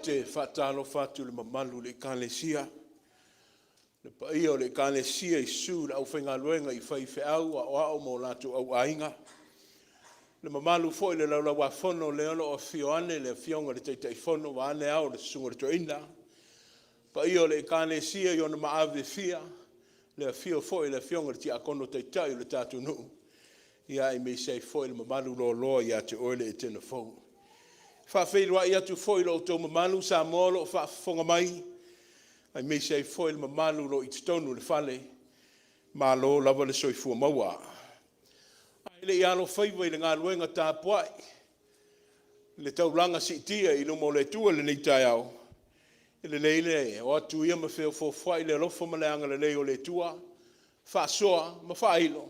te whatalo whatu le mamalu le kālesia. Le paia o le kālesia I sūra au whenga luenga I whaiwhe au a o mō lātu au ainga. Le mamalu foi le laula wa whono le ono o whioane le whionga le teitai whono wa ane au le sunga le toina. Paia o le kālesia I ona maawe whia. Le whio foi le whionga le ti akono teitai le tātu nuu. Ia I me sei foi le mamalu lo loa ia te oile Etena fau. Whawhiroa ia tu foi lo tō mamalu Samoa lo whawhonga mai. Ai me sei foi le mamalu lo I tonu le whale. Ma lo lava le soifua maua. Ai le ialo whaiwa I le ngā luenga tā puai. Le tauranga si tia I lo mo le tua le nei tai au. I le leile o atu ia ma whio fwai le alofa ma le anga le leo le tua. Whasoa ma whailo.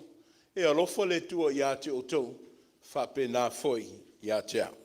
E alofa le tua ia te o tau. Whape nā foi ia te au.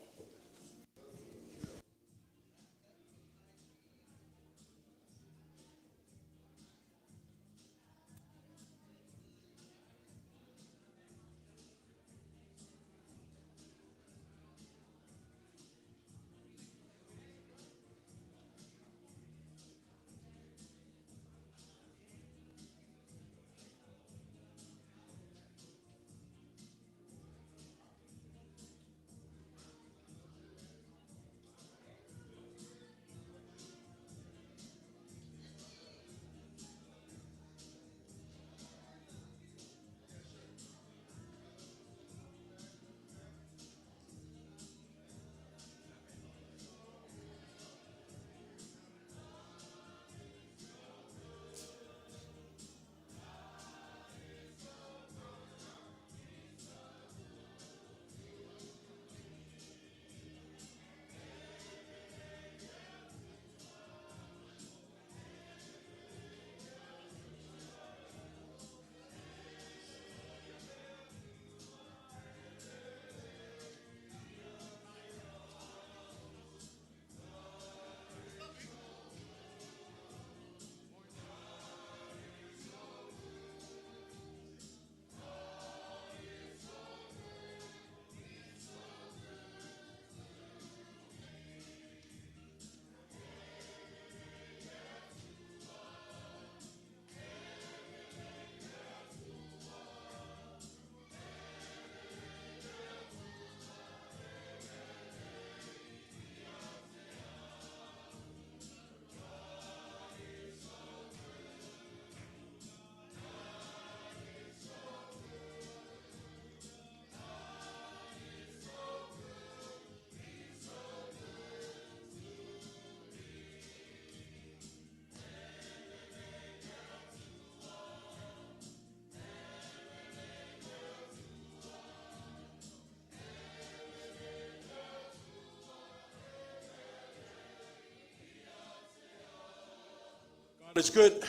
God is good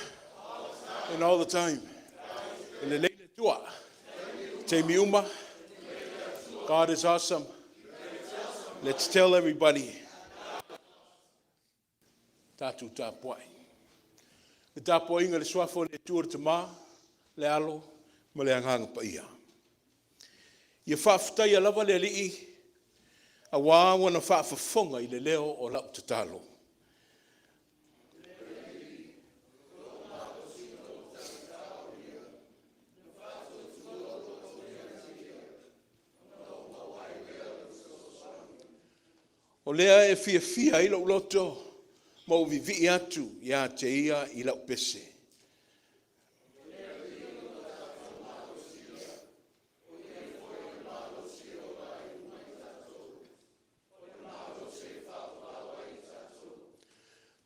and all the time. In the name of Tua, Te Miuma, God is awesome. Let's tell everybody. Tatu tapuai. Le tapuai inga le swafo le tuar tama, le alo, ma le anganga pa ia. Ia whaafutai a lava le alii, a wā wana whaafafonga I le leo o lau tatalo. O lea e fia I lau loto, ma o vivi atu ia te ia I lau pese.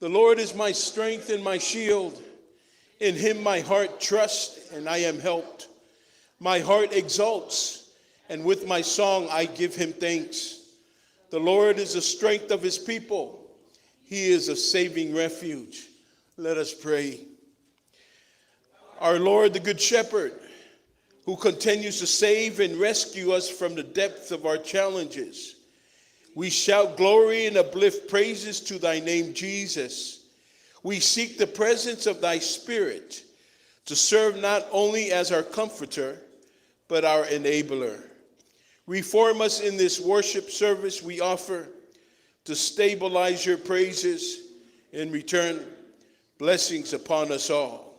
The Lord is my strength and my shield. In him my heart trusts, and I am helped. My heart exalts, and with my song I give him thanks. The Lord is the strength of his people. He is a saving refuge. Let us pray. Our Lord, the Good Shepherd, who continues to save and rescue us from the depths of our challenges, we shout glory and uplift praises to thy name, Jesus. We seek the presence of thy Spirit to serve not only as our comforter, but our enabler. Reform us in this worship service we offer. to stabilize your praises and return blessings upon us all.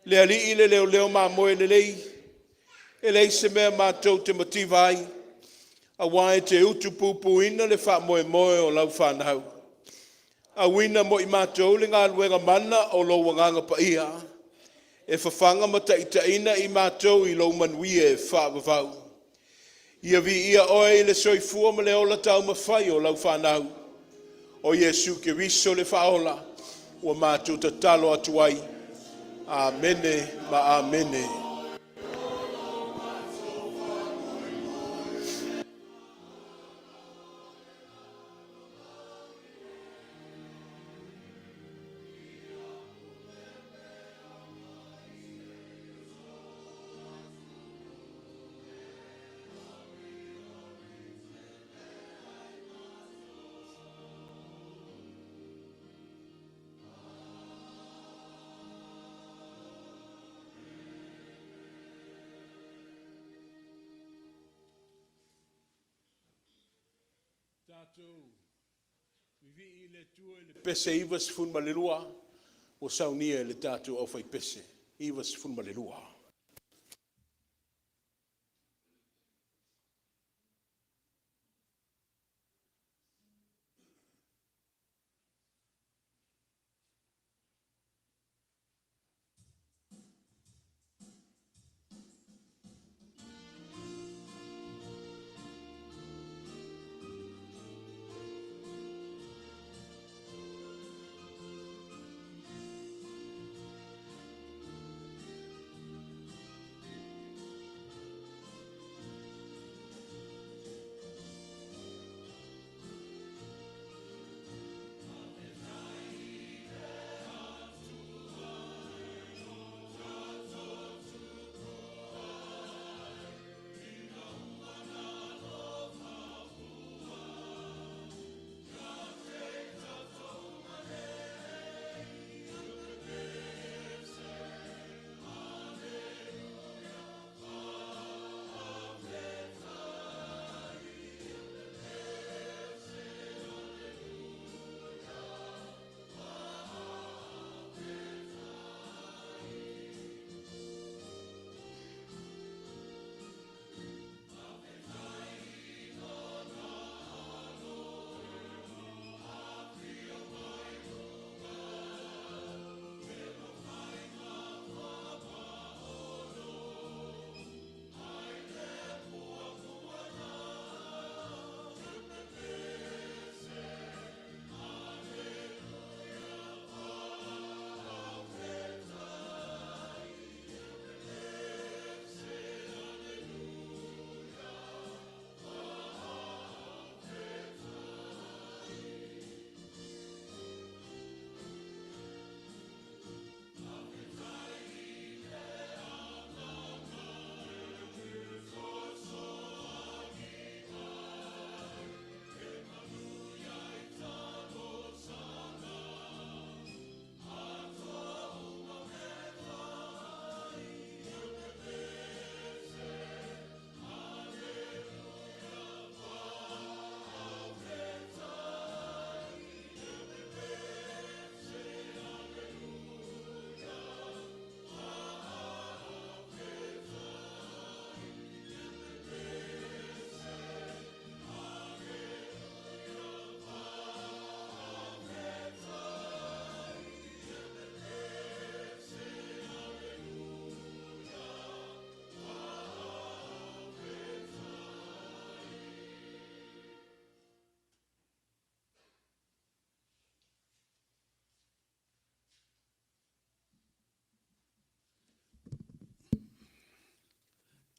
Le ali le leo leo ma moe le lei, e lei se mea mātou te motivai, a wae te utu pupu ina le wha moe moe o lau whanau. A wina mo I mātou le ngā luenga mana o lo wanganga pa ia, e whawhanga mata I taina I mātou I lo manuia e whaavavau. Ia vi ia oe le soifua ma le ola tau mawhai o lau whanau. O Yesu ke riso le whaola, o mātou ta talo atu ai. Amene ma amene. Pese Ivas fun malelua, o saunia le tatu o fai pese. Ivas fun malelua.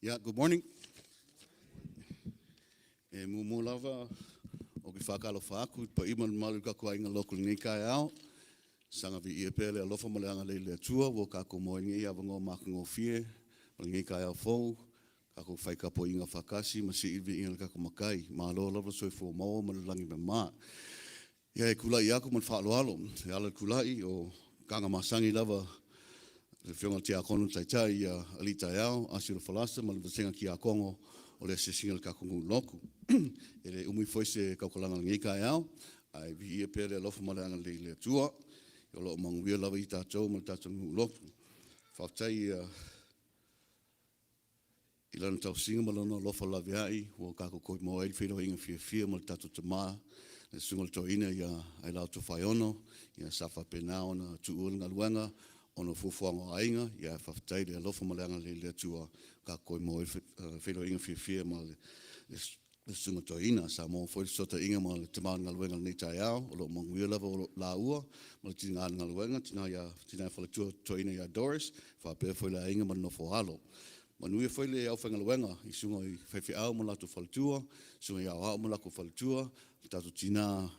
Yeah, good morning. E mumu lava o ki whakalo whaaku pa iman malu kako ainga local ngai kai ao. Sanga vi ia pele alofa maleanga le le tua wo kako mo ngai avango makango fie ngai kai ao fou kako whaika po inga whakasi ma si iwi inga kako makai ma lo lava soi fo mo malulangi me ma. Ia e kulai aku man whaalo alo. E ala kulai o kanga masangi lava le whionga te akono tai tai a alita eao, asiro falasa, ma le senga ki a kongo o le sesinga le kakungu loku. E le umui foi se kaukolanga ngi ka au, ai vi ia pere lofa malanga le tua, o lo manguia lava i tātou ma tātou ngu loku. Whaftai i lana tau singa malana lofa lawe ai, o kako koi moa i whiro inga fia ma tātou tamaa, le sungal toina ia Ailao Tofaeono, ia safa pena ona tuuanga luanga, ona fufuanga ainga, ia whaftai le lofa malanga le tua, kako koi moa i whiro inga fia ma le sunga toina, Samoa foi sota inga ma le tamaa ngaluenga ni tai au, o lo manguia lava o la ua, ma le tina ngaluenga, tina whalatua toina ia Doris, whapea foi la inga ma nofo halo. Manuia foi le au whangaluenga, i sunga i whaiwhi au ma latu whalatua, sunga i au ma lako whalatua, tatu tina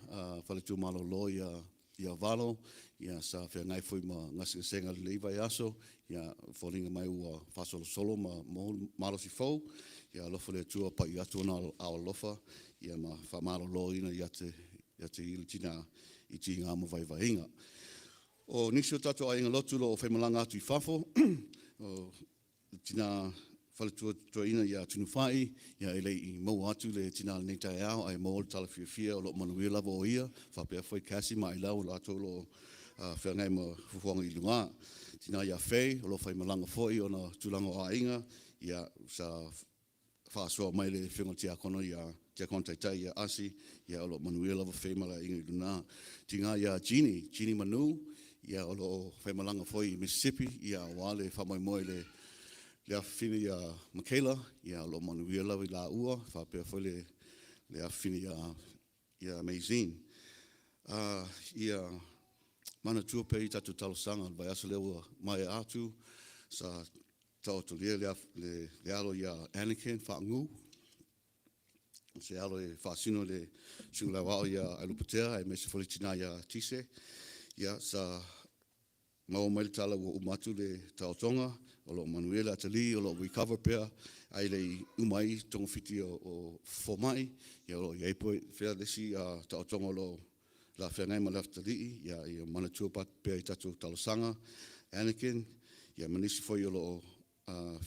whalatua malo lo ia valo, ia sa whea ngai foi ma ngasi senga le iwai aso, ia whalinga mai ua whasolo solo ma malo si fau, ia lofa le tua pa i atu na au lofa, ia ma whamalo lo ina i ate ili tina i ti ngā ma vai inga. O nisi o tatu a inga lotu lo o whaimalanga atu i whafo, o tina whalatua toina ia tunu whai, ia ele i mau atu le tina nei tai au, ai mau le tala fia o lo manuia lava o ia, whapea foi kasi ma Ailao la ato lo whengai ma fufuanga i lunga. Tina ia whei, o lo whaimalanga foi o na tulanga o ainga, ia sa whaasua mai le whenga tia kono ia tia kontaitai ia asi, ia o lo manuia lava whei mala inga i luna. Tinga ia Gini Manu, ia o lo whaimalanga foi i Mississippi, ia wale whamoimoe le afini ia Michaela, ia lo manuia lawa i la ua, whapea foi le afini ia Amazing. Ia mana tua pe i tatu talosanga, vai asa lewa mai atu, sa tau to le alo ia Anakin, whaangu, se alo e whaasino le singula wao ia Alupatea, e mese foli tina ia Tise, ia sa mau mai tala ua umatu le tautonga, o lo Manuela Atali, o lo recover pea, ai le umai tongo fiti o fomai, ia lo iai poe whea lesi a tautonga lo la whengai ma laftali, ia mana tuapat pea i tatu talosanga, Anakin, ia manisi foi o lo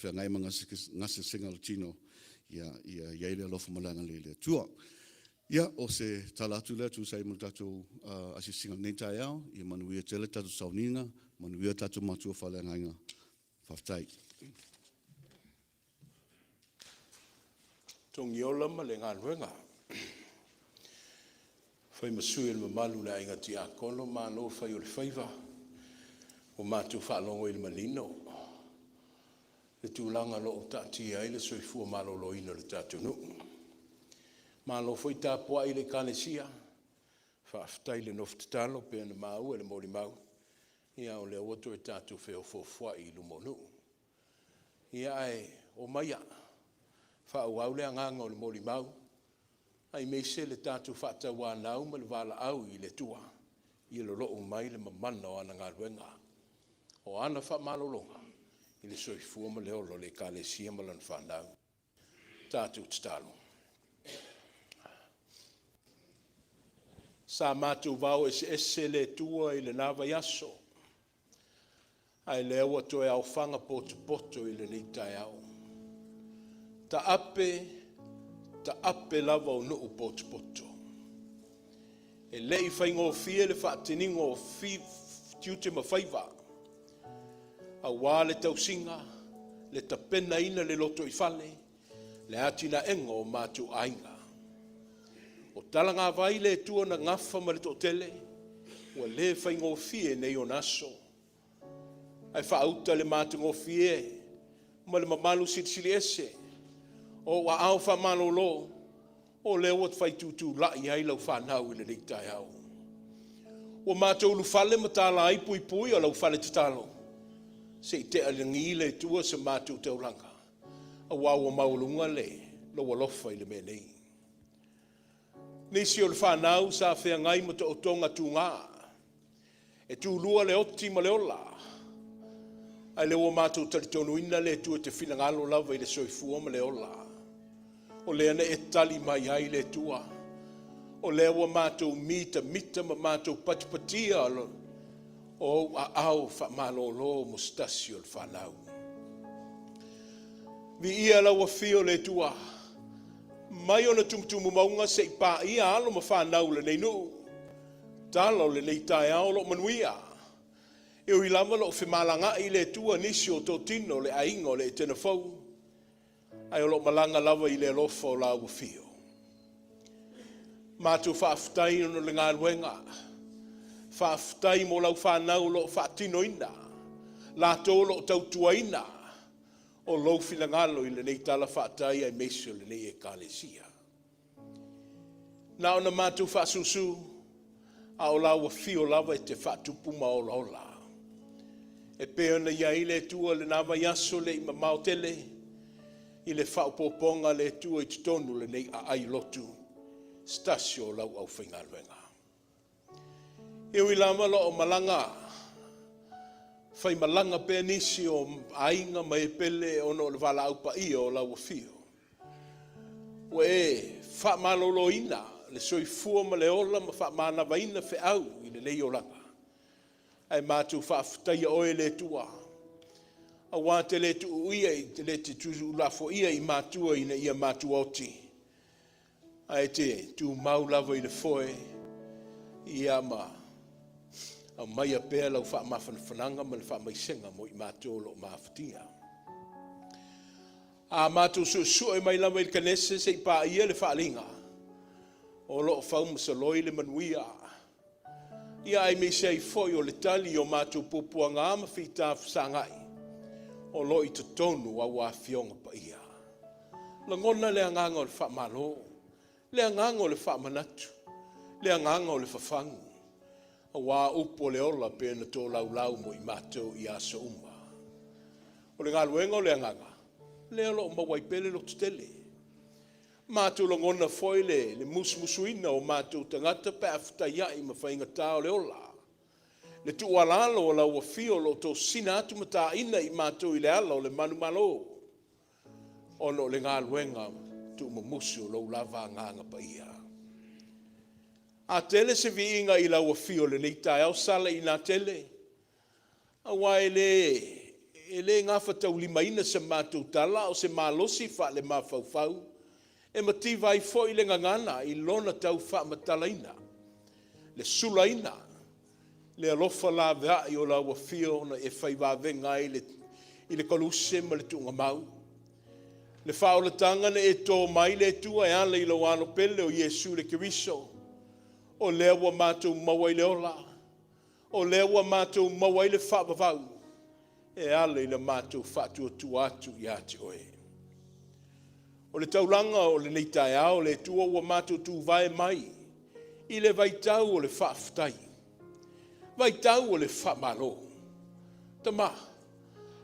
whengai ma ngase singa latino, ia iai le alofa malanga le tua. Ia, o se talatu lea tu sai mo tatu asi singa nei tai au, ia manuia tele tatu sauninga, manuia tatu matua whalengainga. Whaftai. Tongi ola ma le ngā ruenga. Whai masui le mamalu le ainga ti a kono, ma no whai o le whaiva. O mātu whaalongo i le malino. Le tūlanga lo o tāti ai le soifua malo lo ina le tātu nu. Ma lo whai tāpua i le kānesia. Whaftai le noftatalo pe na mau e le mori mau. Ia o le oto e tātu wheo fōfua i lumonu. Ia ai o maia, whao au le anganga o le mori mau, ai meise le tātu whata wānau ma le wala au i le tua, i le loo mai le mamana o ana ngā ruenga. O ana wha malolonga, i le soifua ma le olo le kālesia ma lan whanau. Tātu tstalo. Sa mātu vau ese le tua i le nawa yaso, ai lewa toe au whanga poto i le ni tai au. Ta ape lava o nuu poto. E lei whaingo fie le whaatiningo o tiute ma whaiva. A wā le tausinga, le tapena ina le loto i whale, le atina engo o mātu ainga. O talanga vai le tua na ngafa ma le totele, ua le whaingo fie nei o naso. Ai whaauta le mātungo fie, ma le mamalu sili ese, o wa au whamalo lo, o le wat whai tutu lai ai lau whanau i le reitai au. O mātou lu whale ma tāla ai pui o lau whale tatalo, se i te alingi le tua sa mātou tauranga, a wau o maulunga le, lo alofa i le menei. Nisi o le whanau sa whea ngai ma o tonga tu ngā, e tūlua le oti ma le ola, ai le o mātou talitonu ina le tua te whilangalo lava i le soifua ma le ola. O le ana e tali mai ai le tua. O le o mātou mita ma mātou patipatia o au whamalolo mustasi o le whanau. Vi ia laua fio le tua, Mai ona tumutumu maunga se ipa ia alo ma whanau le nei nuu. Talo le nei tae ao lo manuia. E ui lama lo whimalanga i le tua nisi o tō tino le ainga o le Etena fau. Ai o lo malanga lava i le lofa o la ua fio. Mātou whaafutai no le ngā luenga. Whaafutai mo lau whanau lo whaatino ina. La tō lo tautua ina. O lau whilangalo i le nei tala whaatai ai meisio le nei ekalesia. Na ona mātou whaasusu. A o lau a fio lava e te whaatupu ma o laola. E peona ia i le tua le nawa yaso le ima maotele. I le whaupoponga le tua i tutonu le nei a ai lotu. Stasio lau au whaingaluenga. E ui lama lo o malanga. Whai malanga pe nisi o ainga mai pele ono le wala aupa i o lau a fio. O e wha malolo ina. Le soi fua ma le ola ma wha mana waina fe au i le lei o langa. Ai mātou wha afutaia oe le tua. A wā te le tu uia i te le te tuzu lafo ia i mātua ina ia mātua oti. Ai te tu mau lava i le foe ia ma au mai a pēr lau wha mawhanawhananga ma le wha mai senga mo i mātua lo mawhatia. A mātou su e mai lama i le kanese se i pā ia le wha alinga. O lo fau masaloi le manuia. Ia ai me sei foi o le tali o mātou pupua ngā mawhita whasangai. O lo i tatonu a wā fionga pa ia. La ngona le anganga o le whamalo. Le anganga o le whamanatu. Le anganga o le whafangu. A wā upo le ola pēna tō lau mo i mātou i aso uma. O le ngā luenga o le anganga. Le alo o mawai pele lo tutele. Mātou longona foile le musmusuina o mātou tangata pe afutaia i mawhainga tāo le ola. Le tualalo o lau a fio lo tō sina atu mata ina i mātou i le ala o le manu malo. Ono le ngā luenga tu mamusu lo lava nganga pa ia. A tele se vi inga i lau a fio le neita au sala i nā tele. A wai le ngā whatau lima ina se mātou tala o se mālosi wha le mawhauwhau. E mati vai foi le ngangana i lona tau wha matalaina. Le sulaina. Le alofa la vea i o la wafio na e whai wawenga i le koluse ma le tunga mau. Le whaolatanga na e tō mai le tua e ala i lo wano pele o Yesu le kiriso. O lewa mātou maua i le ola. O lewa mātou maua i le whaavavau. E ala i le mātou whaatua tuatu i ati oe. O le taulanga o le neitai ao le tua ua mātou tu vai mai. I le vaitau o le whaafutai. Vaitau o le whaamalo. Tama,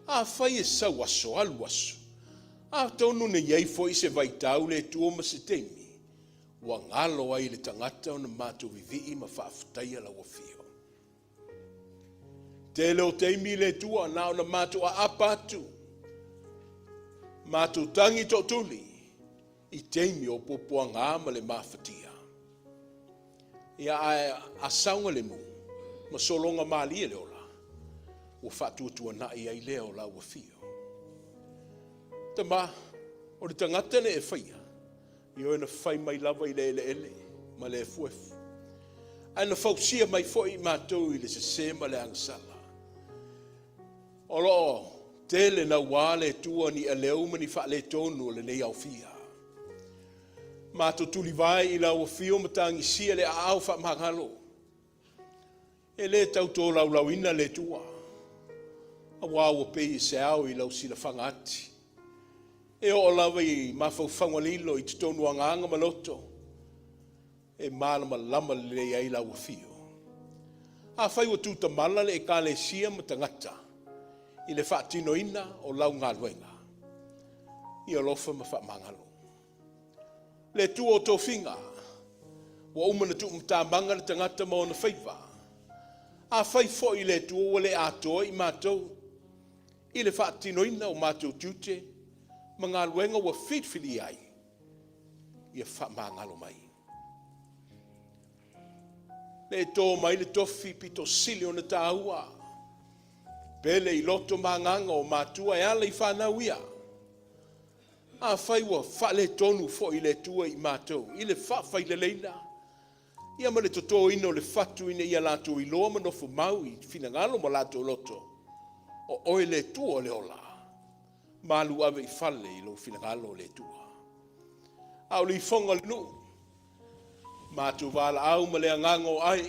a whai e sau aso alu aso. A tonu ne iei fo i se vaitau le tua ma se teimi. Ua ngalo ai le tangata o na mātou vivi ma whaafutai ala wafio. Te leo teimi le tua na o na mātou a apatu. Mātou tangi to tuli. I teimi o popua ngā ma le mawhatia. Ia a saunga le mu, ma solonga mālia le ola, o whatuatua na i ai leo la ua fio. Tama, o le tangata ne e whaia, i oe na whai mai lava i le ele, ma le fuefu. Ai na whausia mai fwoi mātou i le se ma le angasala. O loo, tele na wale tua ni a leo mani wha le tonu le nei au fia. Mātou tuli vai i lau fio matangi sia le au wha mahalo. E le tau tō lau ina le tua. A wāua pei se au i lau sila whangati. E o lawa i mawhau whangalilo i tutonu anganga maloto. E mālama lama le ai lau fio. A whai o tūta mala le e kāle sia matangata. I le whaatino ina o lau ngā luenga. I alofa ma wha mangalo. Le tu o tō whinga, wa umana tu mtāmanga le tangata mo na whaiva. A whai fo i le tu o le atoa i mātou, i le whaatinoina o mātou tūte, ma ngā luenga wa whitwhili ai, i a whamangalo mai. Le tō mai le tofi pito sili o na tāua, pele i loto manganga o mātua e ala i whanau ia. A fai wa fale tonu fo i le tua i mātou. I le fai le leina. Ia ma le toto ino le fatu ina ia lātou i loa manofo mau i finangalo ma lātou loto. O oe le tua le ola. Malu ave i fale i lo finangalo le tua. Au li fonga le nu. Mātou wala au ma le angango ai.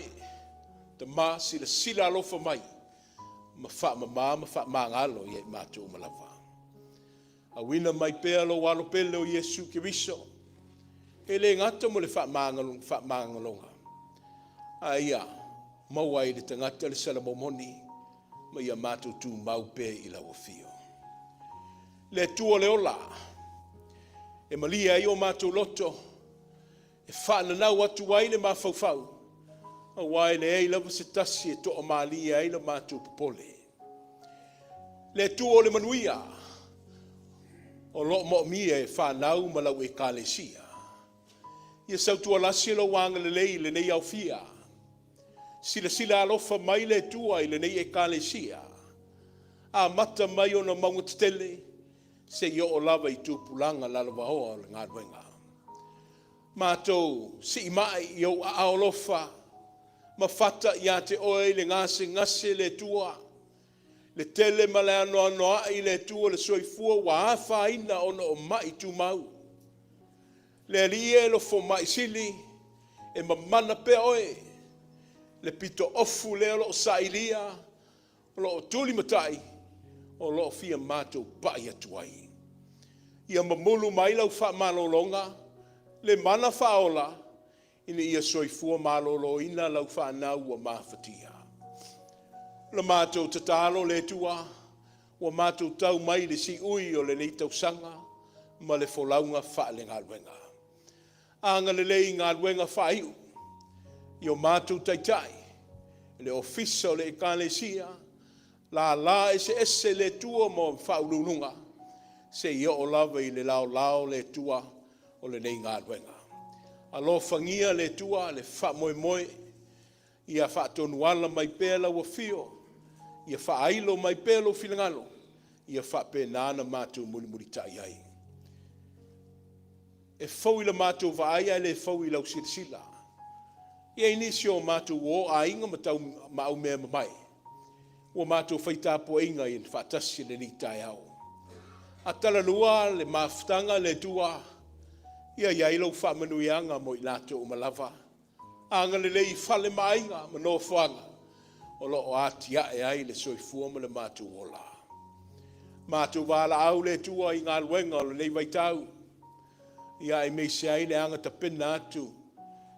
Te mā sila alofa mai. Ma fa ngalo i mātou malawa. A wina mai pea lo walo pele o Yesu Kiriso. E le ngata mo le fa mangalonga. A ia, mawai le tangata le sala momoni, ma ia mātou tu mau pe i la wafio. Le tua le ola, e malia i o mātou loto, e whaana nau atu wai le mafaufau, a wai le ei lava se tasi e toa malia ei la mātou popole. Le tua o le manuia, o lo mo mia e whanau malau e kālesia. Ia sautua lasi lo wanga le lei le nei au fia. Sila alofa mai le tua i le nei e kālesia. A mata mai o na maunga tele, se i o lava i tūpulanga lalawa hoa le ngāruenga. Mātou, si mai i o aolofa, ma fata i a te oe le ngase le tua, le tele ma le anoa i le tua le soifua wa awha ina ona o mai tu mau. Le lie lo fo mai sili e mamana pe oe. Le pito ofu le o lo sailia, o lo tuli matai, o lo fia mātou pai atuai. Ia mamulu mai lau wha malolonga, le mana whaola, ina ia soifua malolo ina lau wha nau wa mawhatia. Le mātou tatalo le tua, wa mātou tau mai le si ui o le nei tau sanga, ma le folaunga wha le ngāruenga. Anga le lei ngāruenga wha iu, i o mātou taitai, le ofisa o le ekalesia, la ese le tua mo wha ulununga, se i o lava i le lao le tua o le nei ngāruenga. Alo fangia le tua, le wha moe, ia wha tonuala mai pēla wa fio, ia wha ailo mai pēlo filangalo, ia wha pē nāna mātou muri tai ai. E fau ila mātou vaaya le fau ila usirisila. Ia inisi o mātou o a inga matau mau mea mamai. O mātou whaitapo inga i whaatasi le ni tai au. A tala lua le maftanga le tua, ia iailau whaamanuianga mo i lato o malava. Anga le lei fale mainga mano whanga, o lo o atia e ai le soifua ma le mātou ola. Mātou wala au le tua i ngā luenga o le nei waitau. Ia e meise ai le anga tapena atu,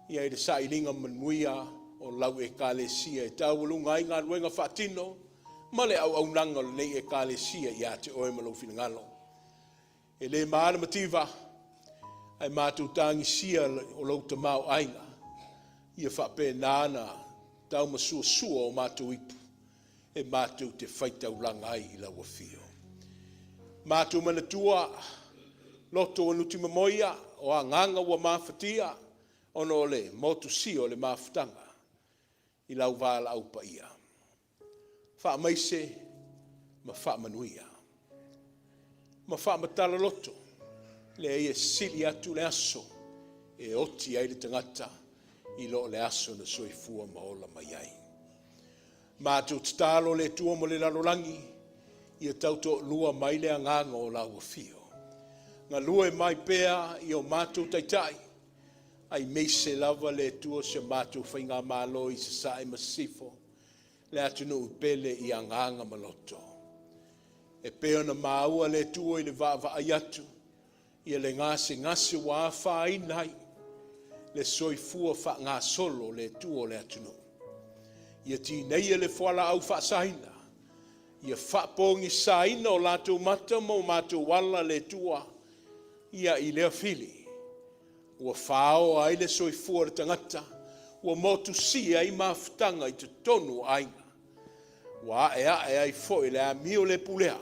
ia e le sailinga manuia o lau e kālesia e tau walunga ai ngā luenga whaatino, ma le au nanga le nei e kālesia ia te oe malau finangalo. E le maana mativa, ai mātou tangi sia o lau ta mau ainga, ia whape nāna tau masua o mātou ipu, e mātou te whaitau langa ai i lau afio. Mātou manatua, loto o nuti mamoia, o a nganga ua mawhatia, ono le motu si o le mawhatanga, i lau wala au pa ia. Wha maise, ma wha manuia. Ma wha matala loto, le e sili atu le aso, e oti ai le tangata, i lo le aso na soifua maola mai ai. Mātou tatalo le tua mo le lalolangi, ia tauto lua mai le anganga o lau afio. Ngā lua e mai pea i o mātou taitai, ai meise lava le tua se mātou whainga mālo i se sae masifo, le atunu upele i anganga maloto. E pea na māua le tua i le vava ayatu, ia le ngase wa wha inai, le soifua wha ngā solo le tua le atunu. Ia ti neia le whala au wha saina, ia wha pongi saina o lato mata mo mātou wala le tua, ia i lea fili. Ua whao ai le soifua le tangata, ua motu si ai mawhtanga i te tonu ainga. Ua e ai foi le a mio le pulea,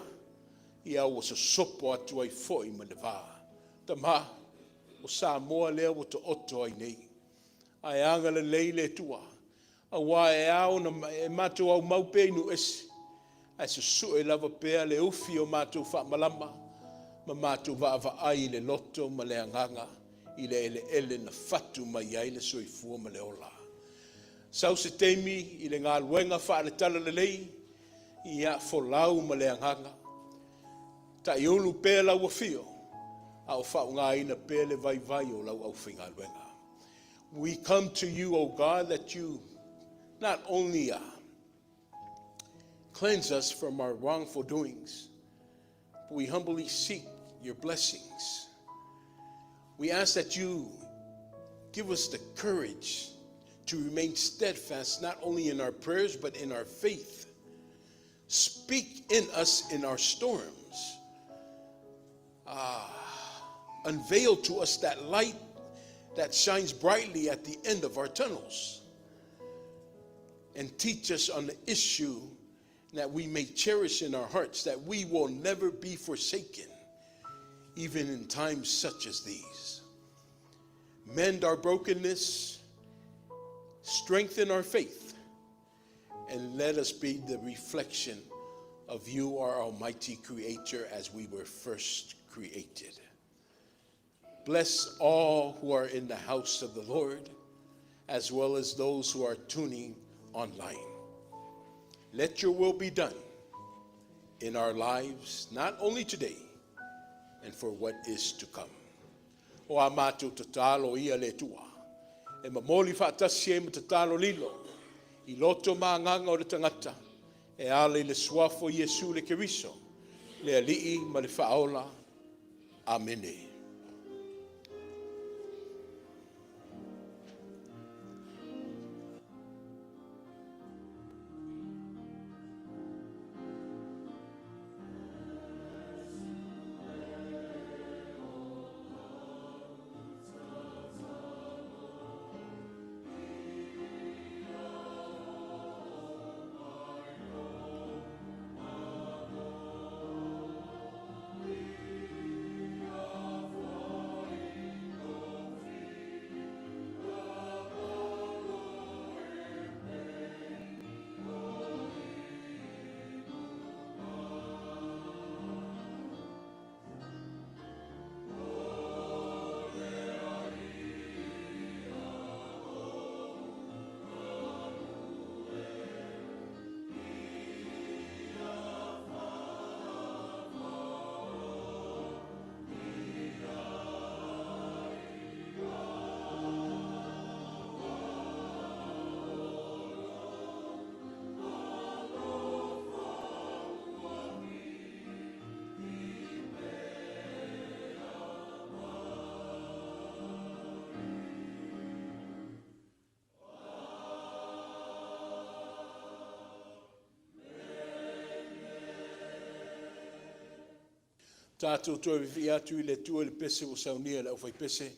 ia ua sa sopo atu ai foi ma le vā. Tamā, o Samoa lea ua to oto ai nei. Ai anga le lei le tua, a wa e au na e mātou au maupei nu esi, ai sa sue lava pea le ufi o mātou wha malama, ma mātou vaavai le loto ma le anganga i le ele na fatu mai ai le soifua ma le ola. Sau se teimi i le ngā luenga wha le tala le lei i a folau ma le anganga. Ta i ulu pēr lau a fio a o whao ngā ina pēr le vai vai o lau au whinga luenga. We come to you, O God, that you not only cleanse us from our wrongful doings, but we humbly seek your blessings. We ask that you give us the courage to remain steadfast, not only in our prayers, but in our faith. Speak in us in our storms. Unveil to us that light that shines brightly at the end of our tunnels. And teach us on the issue that we may cherish in our hearts, that we will never be forsaken, even in times such as these. Mend our brokenness, strengthen our faith, and let us be the reflection of you, our almighty creator, as we were first created. Bless all who are in the house of the Lord, as well as those who are tuning online. Let your will be done in our lives, not only today, and for what is to come. O a mātou tatalo ia le tua. E mamoli whaatasi e matatalo lilo. I loto maanganga o le tangata. E ale le suafo Yesu le keriso. Le alii ma le whaola. Amene. Tātou tua vi atu I le tua le pese o saunia le au fai pese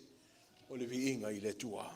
o le vi inga I le tua.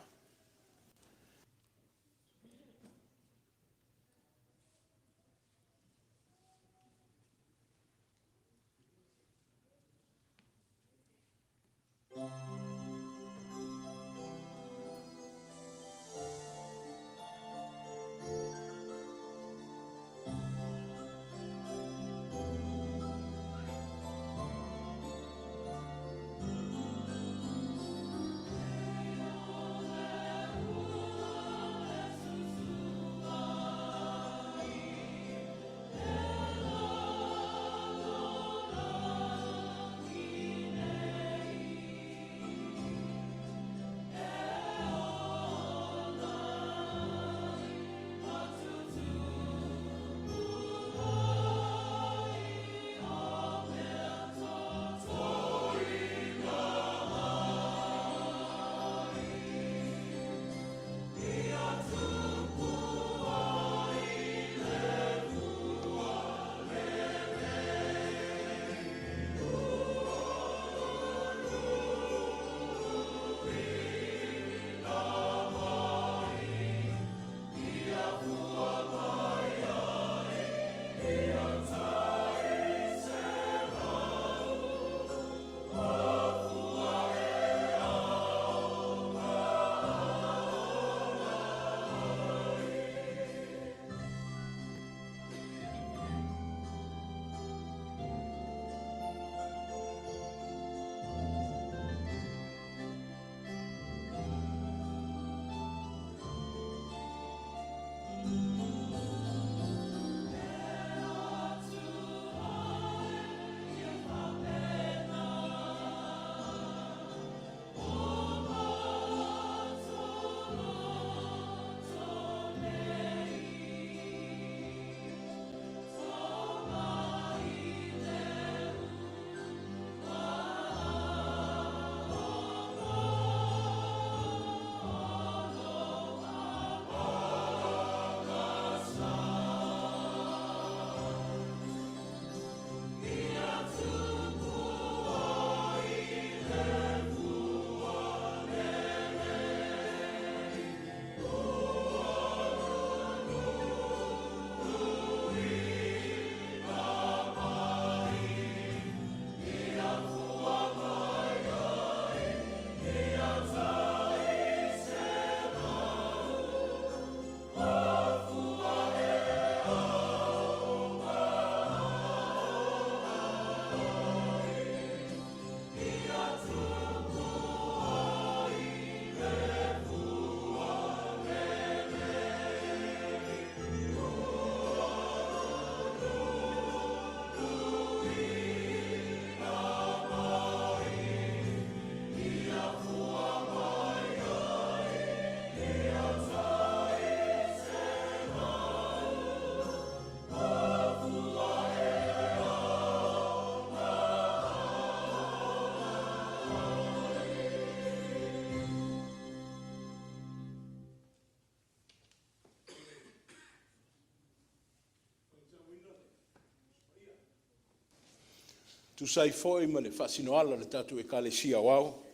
Tu sai foi ma le fasinoala le tatu e kalesia wao.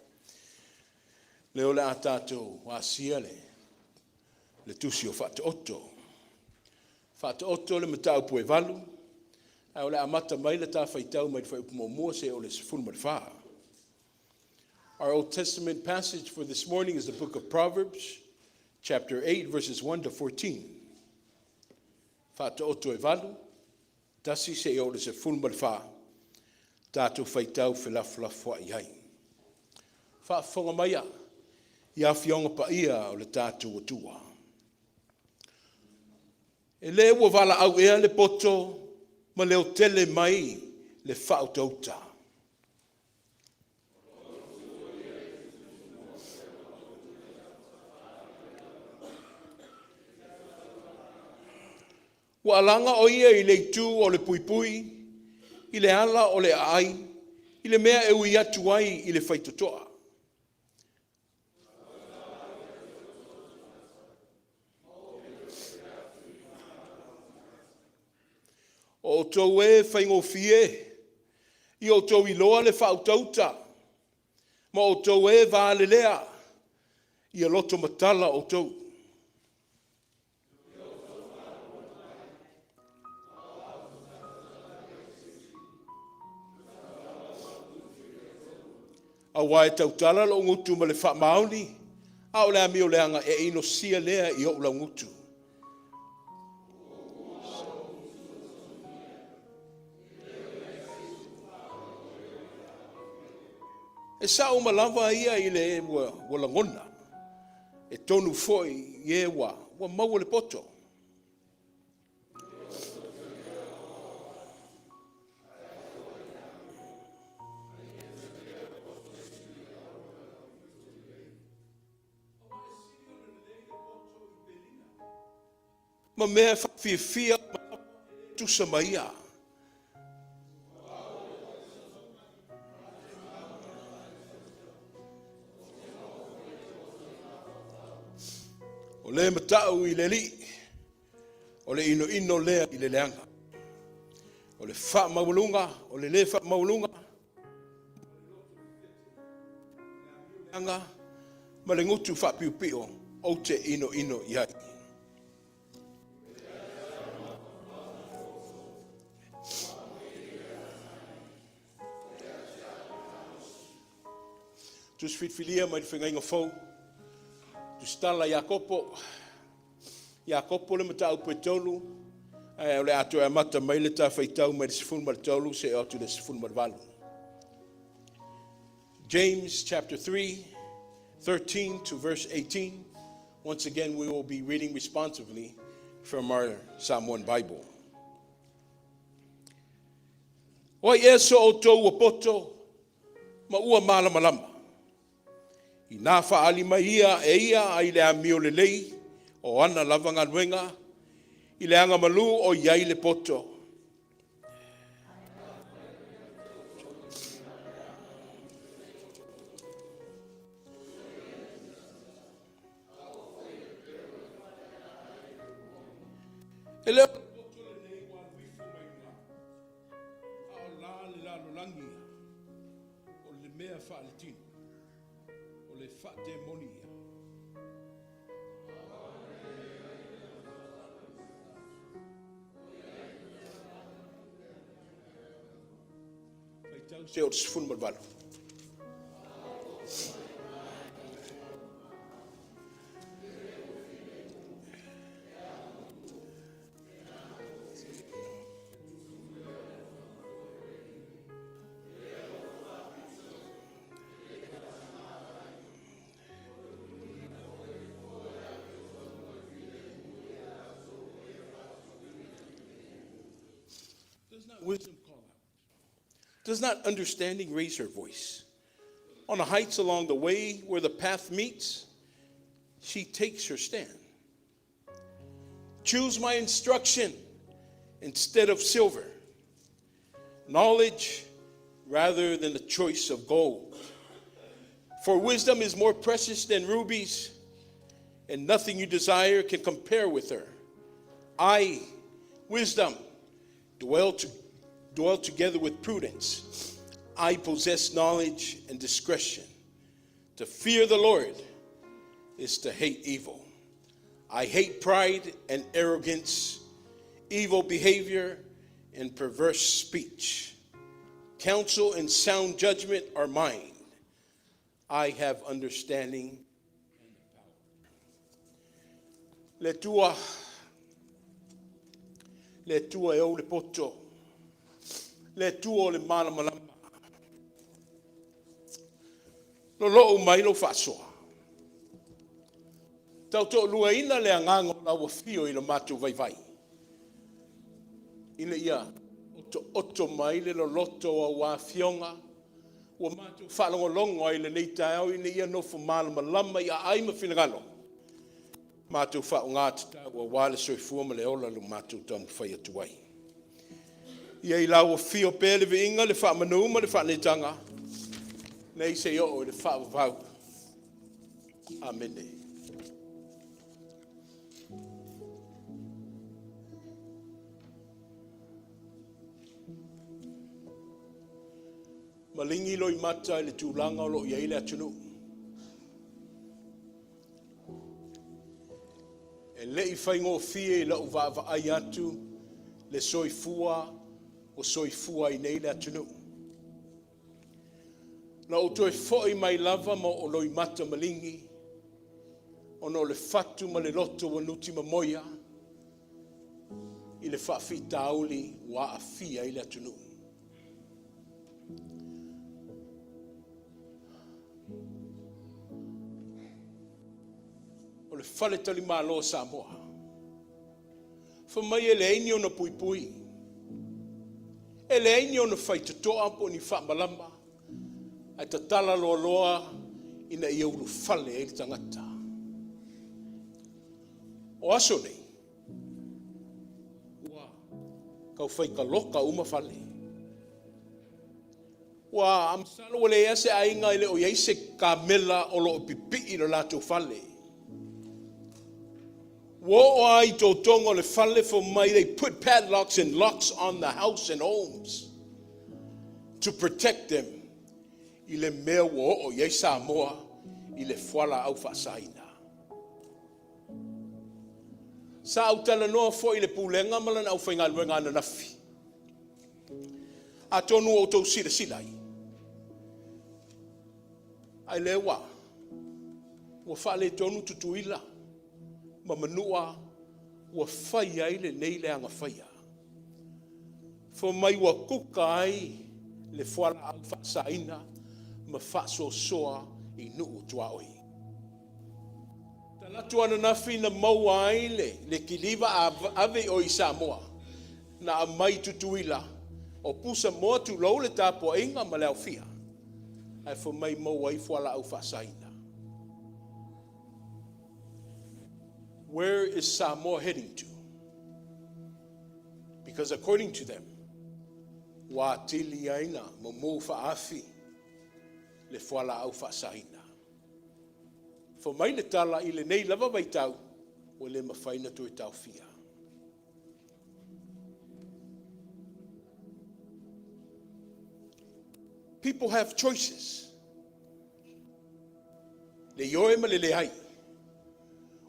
Leo le a tātou wasia le tusi o Faataoto. Faataoto le matau pue valu. Au le amata mai le tā whaitau mai whai upumomua se o le sifunu ma le wha. Our Old Testament passage for this morning is the book of Proverbs, chapter 8, verses 1 to 14. Faataoto e valu, tasi se o le sifunu ma le wha. Tātou whaitau whilafulafu a iai. Whaafonga maia. Ia fionga pa ia o le tātou atua. E le ua wala au ea le poto, ma leo tele mai le Faataoto. Ua alanga o ia i le itu o le puipui, i le ala o le ai, i le mea e ui atu ai i le whaitotoa. O tau e whaingofie, i o tau i loa le Faataoto, ma o tau e vālelea, i a loto matala o tau. A wae tau tala lo ngutu ma le whaamauni, a o le ami o leanga e ino sia lea i o la ngutu. E sa o malava ia i le wala ngona. E tonu foi i e wa maua le poto. Ma mea fia tu samaia. O le matau i le li, o le ino lea i le leanga. O le wha maulunga, o le wha maulunga. Leanga, ma le ngutu wha piupio, o te ino iai. Tus Filifiliga mai whengainga fau. Tustala Iakopo le matau pe tolu, o le ato e mata mai le tā whaitau mai le sifunu ma le tolu, se o tu le sifunu ma le valu. James chapter 3, 13 to verse 18. Once again, we will be reading responsively from our Samoan Bible. Oi e so o tau a poto, ma ua malama. I nā whaali mai ia e ia ai le amio le lei o ana lavanga nuenga i le anga malu o iai le poto. E leo poto le nei wa wifu mai ngā. A o la le lalo langi o le mea whaali tino. Le fate monia. Feitau se o sifunu ma le valu. Wisdom call out? Does not understanding raise her voice? On the heights along the way where the path meets, she takes her stand. Choose my instruction instead of silver, knowledge rather than the choice of gold. For wisdom is more precious than rubies, and nothing you desire can compare with her. I, wisdom, dwell together with prudence. I possess knowledge and discretion. To fear the Lord is to hate evil. I hate pride and arrogance, evil behavior and perverse speech. Counsel and sound judgment are mine. I have understanding and power. Le tua e o le poto. Le tua o le malamalama. Lo lo mai lo fasoa. Tau to luaina le angango la wafio i lo matu vai vai. Ina ia oto mai le lo loto a wafionga. Wa matu whalongolongo ai le nei tau ina ia no fu malamalama ia ai mawhinagalo. Matu whaonga tata wa wale soifua ma le ola lu matu tamu whai atuai. Ia i lau wafio pēle vi inga le whamanuma le whanetanga. Nei se o le whaavau. Amene. Malingi loi mata le tūlanga o lo iai le atunu. E lei whaingo fie la uvaava ai atu le soifua o soifua i nei le atunu. Na o toi foi mai lava mo o loi mata malingi, o no le fatu ma le loto wa nuti mamoia, i le whaafita auli wa a fia i le atunu. O le whale tali malo Samoa. Whamai e le eini o na pui pui. E le eini o na whaitatoa po ni whaamalama. Ai ta tala loa loa ina i ulu whale e tangata. O aso nei, kau whaika loka uma whale. Wa amsalo wale ase ainga ile o yeise kamela o lo pipi i lo lato whale. Wo ai to tongo le whale for mai, they put padlocks and locks on the house and homes to protect them. I le mea wo o yei Samoa i le whala au whasaina. Sa au tala noa fo i le pulenga malan au whainga luenga ana nafi. A tonu o tau sila silai. Ai le wa whale tonu tutuila. Ma manua wa whai ai le nei le anga whaia. Fo mai wa kuka ai le whala au whasaina. Ma whaso soa i nuu tua oi. Talatu ana nafi na maua ai le kiliva ave o i Samoa. Na a mai tutuila. O pusa moa tu lau le tapo inga ma leo fia. Ai fo mai maua i whala au whasaina. Where is Samoa heading to? Because according to them, wa tili aina mo mo faafi. Le whala au whasaina. Fo mai le tala i le nei lava vai tau, o le mawhaina tu e tau fia. People have choices. Le yoe ma le hai.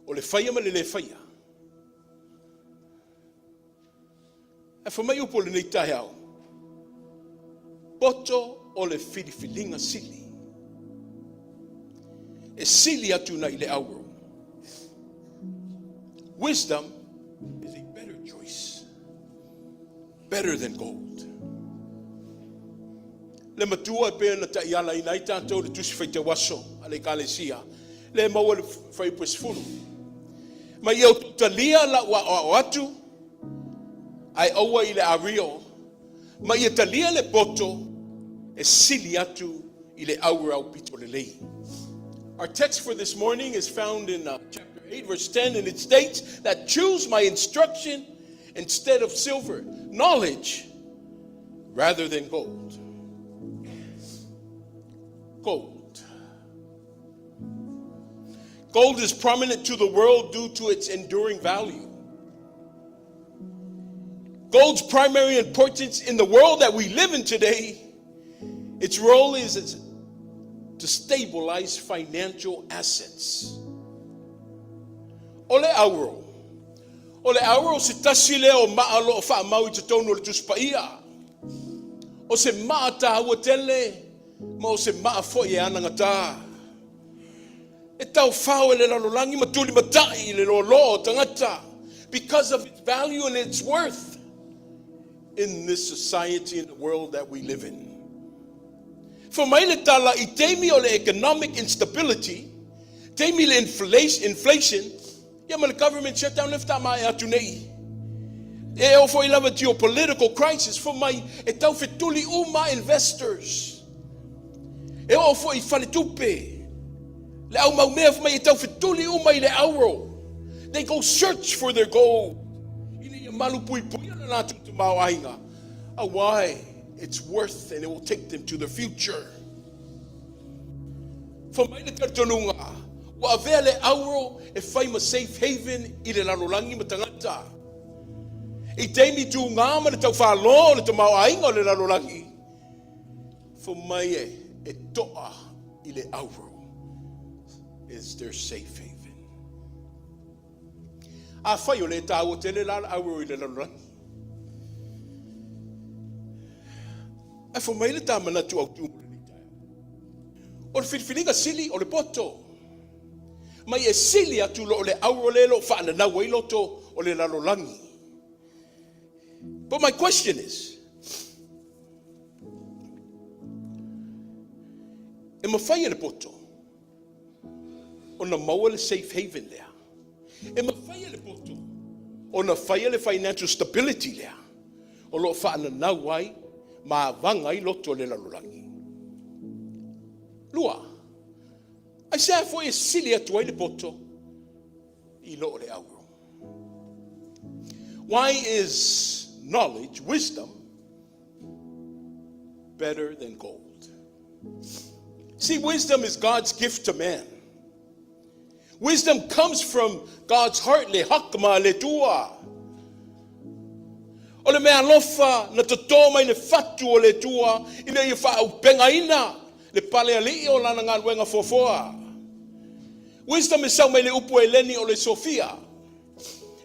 O le whaia ma le whaia. E fo mai upo le nei tahe au. Poto o le Filifiliga Sili. E sili atu na i le auro. Wisdom is a better choice. Better than gold. Le matua e pēr na ta iala i nai tātou le tusi whaita waso a le kalesia. Le maua le whaipus fulu. Ma iau talia la o atu ai aua i le ario. Ma ia talia le poto e sili atu i le aura au pito le lei. Our text for this morning is found in chapter 8, verse 10, and it states that choose my instruction instead of silver, knowledge rather than gold. Gold. Gold is prominent to the world due to its enduring value. Gold's primary importance in the world that we live in today Its role is to stabilize financial assets. Ole auro. Ole auro se tasile o maalo o whaamau I te tono le tuspaia. O se maa tahaua tele, ma o se maa fo I anangata. E tau whao le lalolangi matuli matai le lo tangata. Because of its value and its worth in this society and the world that we live in. For maile tala I teimi o le economic instability, teimi le inflation, ia ma le government shutdown lifta mai atu nei. E o fo I lava geopolitical crisis, for mai e tau fetuli uma investors. E o fo I fale tupe, le au mau mea mai e tau fetuli uma I le auro. They go search for their gold. Ini malu pui pui na natu te mau ainga. Why? It's worth and it will take them to the future. For mai le tartonunga, wa avea le auro e fai ma safe haven I le lalolangi matangata. I teimi tu ngā ma le tau whalo le te mau ainga o le lalolangi. For mai e toa I le auro is their safe haven. A whai o le tāua tele la auro I le lalolangi. A wha mai le tā manatu au tūmura ni tae. O le Filifiliga Sili o le Poto. Mai e sili atu lo o le auro lelo whaana nau I loto o le lalolangi. But my question is, e mawhai e le Poto o na maua le safe haven lea. E mawhai e le Poto o na whai le financial stability lea. O lo whaana nau ai ma vanga I loto le lalolangi. Lua, ai sea foi e sili atu ai le Poto I lo le auro. Why is knowledge, wisdom, better than gold? See, wisdom is God's gift to man. Wisdom comes from God's heart, le hakma le tua. O le mea lofa na totoa mai le fatu o le tua ina I whao penga ina le pale ali o lana ngā luenga fofoa. Wisdom is sau mai le upu e leni o le Sofia.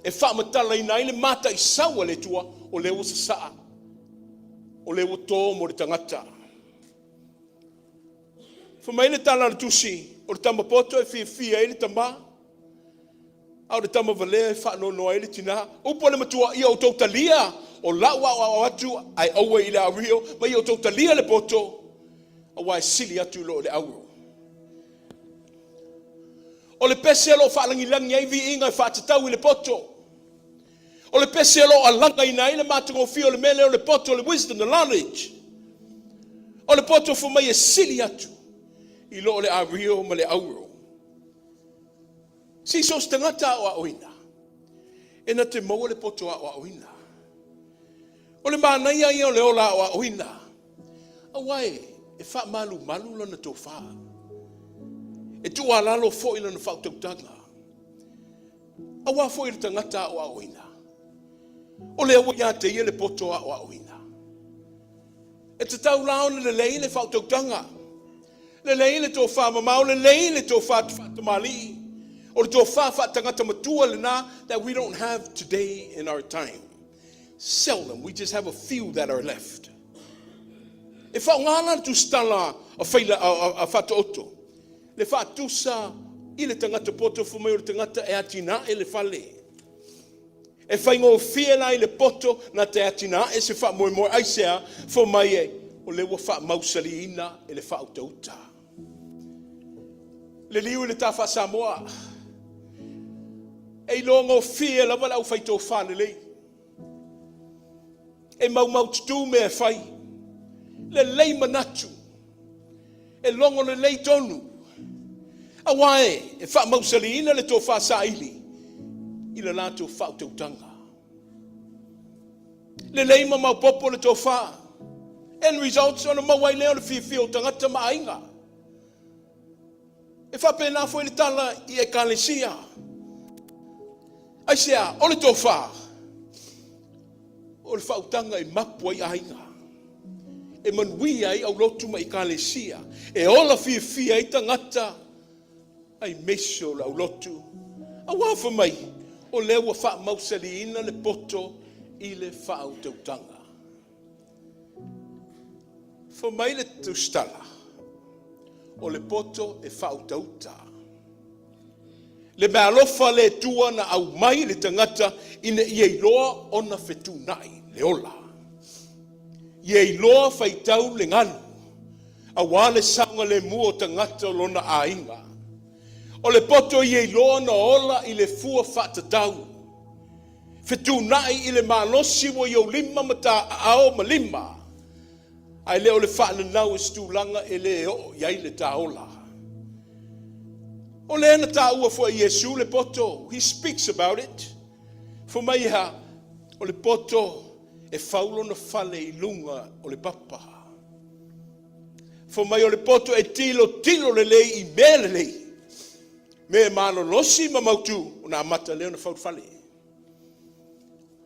E wha matala ina I le mata I sau le tua o le usa saa. O le uto mo le tangata. Fa mai le tala le tusi o le tama poto e fia e le tama. Au le tama vale e wha no noa e le tina. Upo le matua ia o tautalia o laua o atu ai aua I le aurio. Ma ia o tautalia le Poto. Awa e sili atu lo le auro. O le pese alo whaalangilangi ai vi inga e whaatatau I le Poto. O le pese alo alanga ina I le matango fio le mele o le Poto, le wisdom, the knowledge. O le Poto fu mai e sili atu I lo le aurio ma le auro. Si sos tangata o aoina. E na te maua le Poto o aoina. O le mānaia I o le ola o aoina. Awai, e wha malu lana tō wha. E tu alalo fo I lana whautautanga. Awa fo I le tangata o aoina. O le awa ia te ia le Poto o aoina. E te tau laona le lei le whautautanga. Le lei le tō wha mamau, le lei le tō wha tamali. O le tō wha tangata matua le na that we don't have today in our time. Seldom, we just have a few that are left. E wha ngana tu stala a Faataoto. Le wha tusa I le tangata Poto fu mai o le tangata e atina e le whale. E whai ngō whiela I le Poto na te atina e se wha moe aisea fu mai e o le wa wha mausali ina e le wha utauta. Le liu le ta wha Samoa. E lo ngō whiela wala u whai tō whane lei. E mau tutu me e whai. Le lei manatu. E longo le lei tonu. Awae, e wha mausali ina le tō wha saili. I le lato wha utautanga. Le lei ma mau popo le tō wha. End results on a mawai leo le whiwhio tangata maainga. E wha pēnā fo I le tala I EFKAS. Ai sea, o le tō wha. O le whautanga I mapua I ainga. e manui ai au lotu ma ikalesia. E ola fia i tangata ai meso la au lotu. A wafa mai, o lewa wha mausali ina le poto i le wha au tautanga. Fa mai le tustala, o le poto e wha au tauta. Le mea alofa le tua na au mai le tangata ina i loa ona fetunai, le ola. I loa faitau le nganu, a wale sanga le mua o tangata lona ainga. O le poto i loa na ola i le fua fatatau. Fetunai i le malosi wo i o lima mata ao malima. Ai le o le wha nau stulanga e le o iai le taola. O le ana taua fo Yesu le poto, he speaks about it. Fo mai ha, o le poto e faulo na fale i lunga o le papa. Fo mai o le poto e tilo le lei i mea le lei. Me malo losi ma mautu, o na amata leo na fau fale.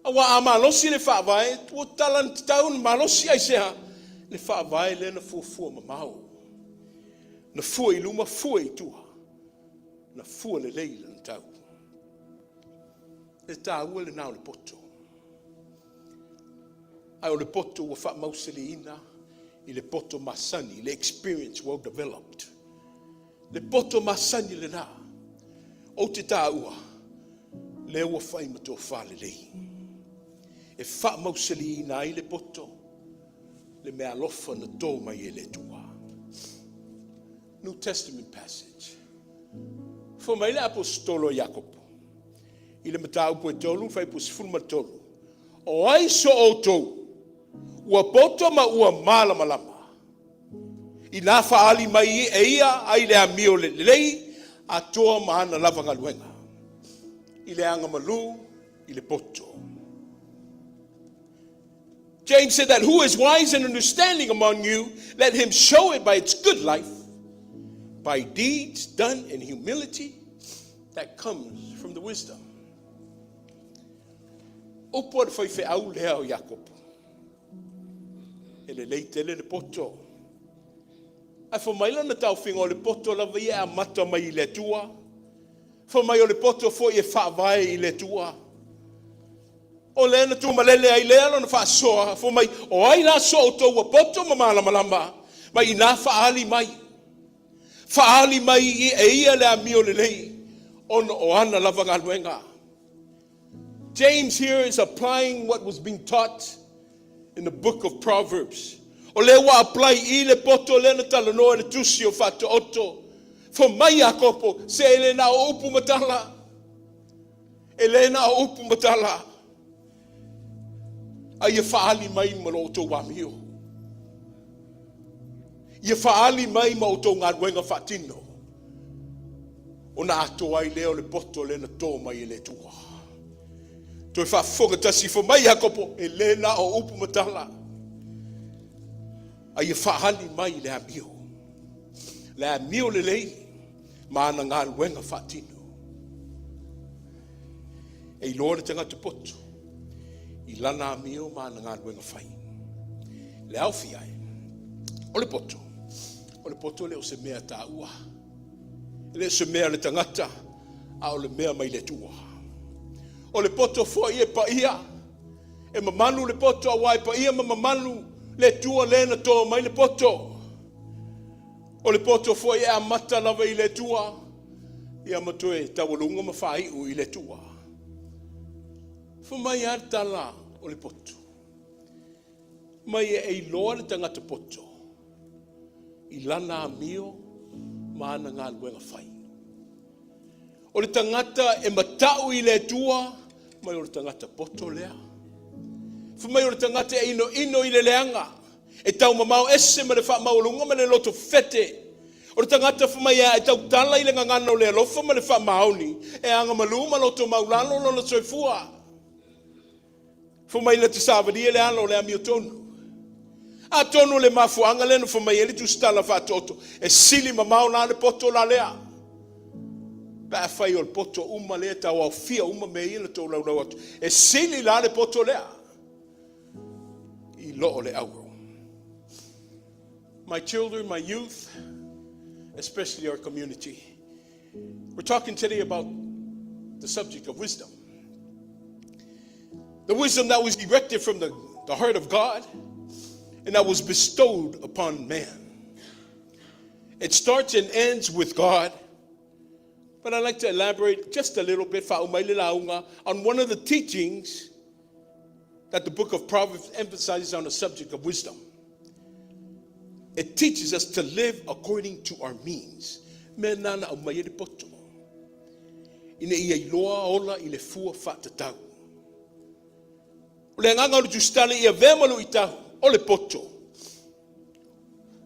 Awa a malosi le wha vai, tua talan taun malosi ai seha, le wha vai le na fua ma mau. Na fua i luma, fua i tua. Na fua le leila na tau. Le tāua le nao le poto. Ai o le poto ua wha mauseli ina i le poto masani, le experience well developed. Le poto masani le nā. O te tāua, le ua whai mato whale lei. E wha mauseli ina i le poto, le mea lofa na tō mai e le tua. New Testament passage. Fo mai le apostolo Jakopo. I le matau po e tolu, fai po sifunu matolu. O ai so o tou, ua poto ma ua malama. I nā whaali mai e ia, ai le amio le lei, a toa maana lava ngaluenga. I le anga malu, i le poto. James said that who is wise and understanding among you, let him show it by its good life, by deeds done in humility that comes from the wisdom. Opo le fai au lea o Jakopo. Ele leitele le poto. Ai fo mai lana tau finga o le poto lava ia a mata mai I le tua. Fo mai o le poto fo I e whaavai I le tua. O le na tu malele ai lea lana wha soa. Fo mai o ai na so o tau a poto ma malama. Mai I na whaali mai. Whaali mai I e ia le amio le lei. Ono o ana lava ngaluenga. James here is applying what was being taught in the book of Proverbs. O le wa apply I le poto le na talanoa le tusi o Faataoto. Fo mai a kopo, se ele na o upu matala. Ele na o upu matala. A ia whaali mai ma lo tō wamio. Ia whaali mai ma o tō ngā ruenga whatino. O na ato ai leo le poto le na tō mai le tua. Toi whafonga tasi fo mai a kopo, ele na o upu matala. A ia whaali mai le amio. Le amio le lei, maana ngā ruenga whatino. E loa le tangata poto. I lana amio maana ngā ruenga whai. Le awhi ai. O le poto. O le poto le o se mea tā ua. Le se mea le tangata. A o le mea mai le tua. O le poto fo I e pa ia. E mamanu le poto a wai pa ia ma mamanu le tua le na tō mai le poto. O le poto fo I a mata lava I le tua. I a matoe tawalunga ma whai u I le tua. Fo mai ar tala o le poto. Mai e loa le tangata poto. I lana amio maana ngā luenga whai. O le tangata e matau I le tua, mai o le tangata poto lea. Fo mai o le tangata e ino I le leanga. E tau mamau ese ma le wha maulunga ma le loto fete. O le tangata fo mai e tau tala I le ngangana o le alofa ma le wha mauni. E anga malu ma loto maulano lo le soifua. Fo mai le te sāwadia le ano le amio tonu. A tonu le mafuanga le no fo mai ele tu stala Faataoto. E sili mamau na le poto la lea. Pa fai o le poto uma le tau au fia uma me ila tau lau lau atu. E sili la le poto lea. I loo le auro. my children, my youth, especially our community. We're talking today about the subject of wisdom. The wisdom that was erected from the heart of God and that was bestowed upon man. It starts and ends with God. But I'd like to elaborate just a little bit on one of the teachings that the book of Proverbs emphasizes on the subject of wisdom. It teaches us to live according to our means. Poto. Ine Ailao ola ile fua Faataoto. Ole nganga lu justale ia vemalu ita ole poto.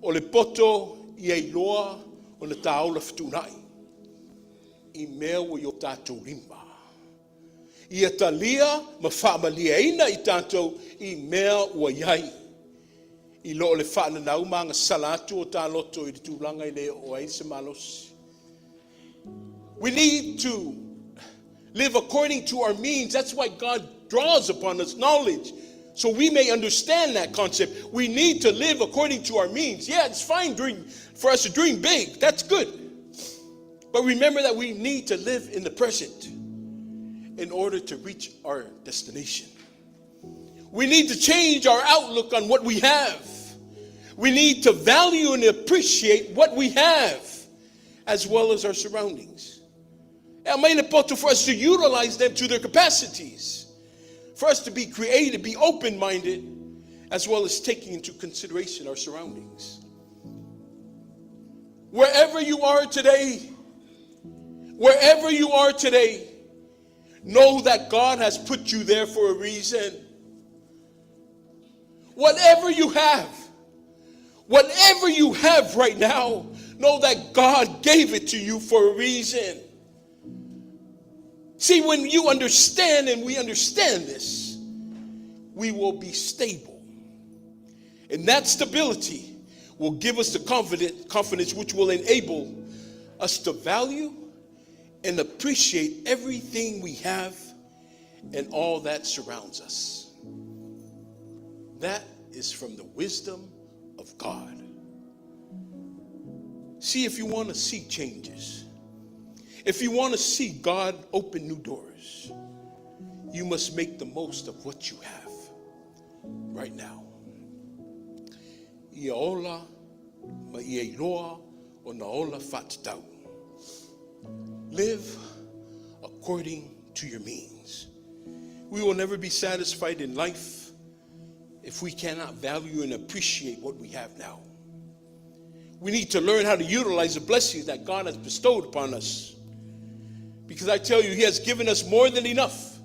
Ole poto ia Ailao ona taola fitunai. I mea o yo tātou rimba. Ia talia ma whaamalia ina I tātou I mea o iai. I loo le whaananau mga salatu o tā loto I tūlanga I leo o aise malos. We need to live according to our means. That's why God draws upon us knowledge. So we may understand that concept. We need to live according to our means. Yeah, it's fine for us to dream big. That's good. But remember that we need to live in the present in order to reach our destination. We need to change our outlook on what we have. We need to value and appreciate what we have as well as our surroundings. And Malepeai, for us to utilize them to their capacities. For us to be creative, be open-minded, as well as taking into consideration our surroundings. Wherever you are today, know that God has put you there for a reason. Whatever you have right now, know that God gave it to you for a reason. See, when you understand and we understand this, we will be stable. And that stability will give us the confidence which will enable us to value and appreciate everything we have and all that surrounds us. That is from the wisdom of God. See, if you want to see changes, if you want to see God open new doors, you must make the most of what you have right now. Ia ola ma ia iloa o na ola Faataoto. Live according to your means. We will never be satisfied in life if we cannot value and appreciate what we have now. We need to learn how to utilize the blessings that God has bestowed upon us. Because I tell you, He has given us more than enough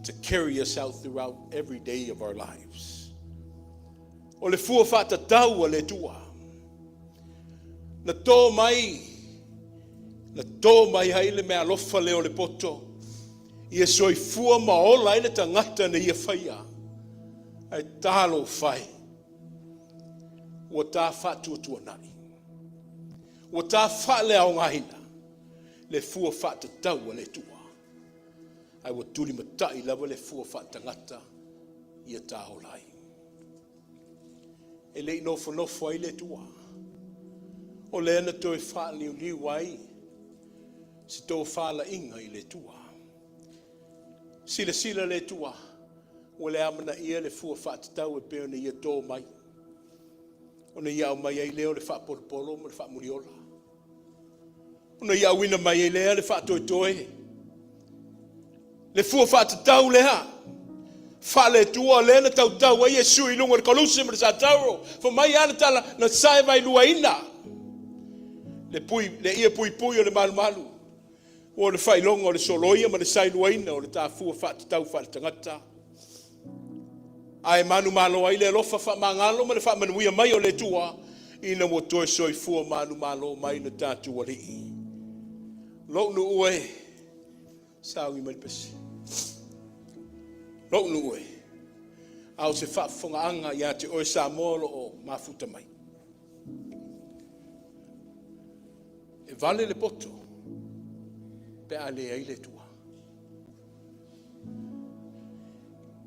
to carry us out throughout every day of our lives. O le fua Faataoto le tua. Na tō mai haile me alofa leo le poto. Ia soifua maola ile tangata na ia whaia. Ai talo whai. Wa tā whātua nai. Wa tā whale au ngahina. Le fua Faataoto le tua. Ai wa tuli matai lava le fua Faatangata ia tā holai. E le nofo ai le tua. O le ana toi whaaliu liu ai. Si tō whala inga I le tua. Sila le tua. O le amana ia le fua Faataoto e peo na ia tō mai. O na ia au mai ai leo le whaapolopolo ma le whaamuriola. O na ia au ina mai ai lea le whaatoetoe. Le fua Faataoto lea. Whale tua le na tautau ai e sui lunga le koluse ma le sātauro. Fa mai ana tala na sae vai lua ina. Le ia pui o le malu. O le whailonga o le soloia ma le sailuaina o le tāfua Faataoto whaatangata. Ai manu malo ai le lofa whaamangalo ma le whaamanuia mai o le tua. Ina mo toe soifua manu malo mai na tātu alii. Lōnu ue. Sawi Malepeai. Lōnu ue. Au se whaafonga anga ia te oe Samoa o mafuta mai. E vale le poto. Pe ale ai le tua.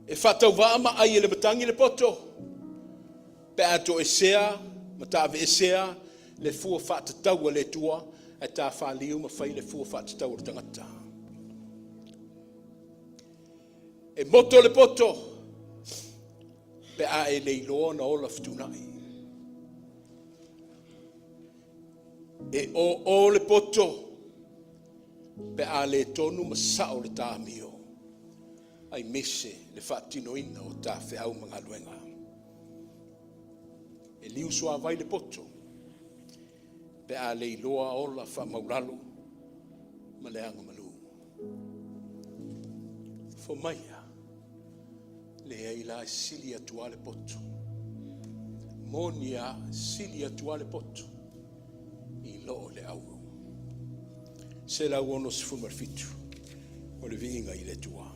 E whatau wama ai le batangi le poto. Pe ato e sea Ma ta ve sea le fua faatau le tua e ta whaliu ma whai le fua faatau o tangata. E moto le poto pe a e leiloa na ola fitunai. E o le poto pe a le tonu ma sao le tāmio. Ai mese le whaatino ina o tā whiau mga luenga. E liu soa vai le poto pe a leiloa ola wha maulalu ma leanga malu. Fo maia le eila sili atua le poto. Monia sili atua le poto. I loo le auro. Se la uono si fu marfitu. O le vinga i le tua.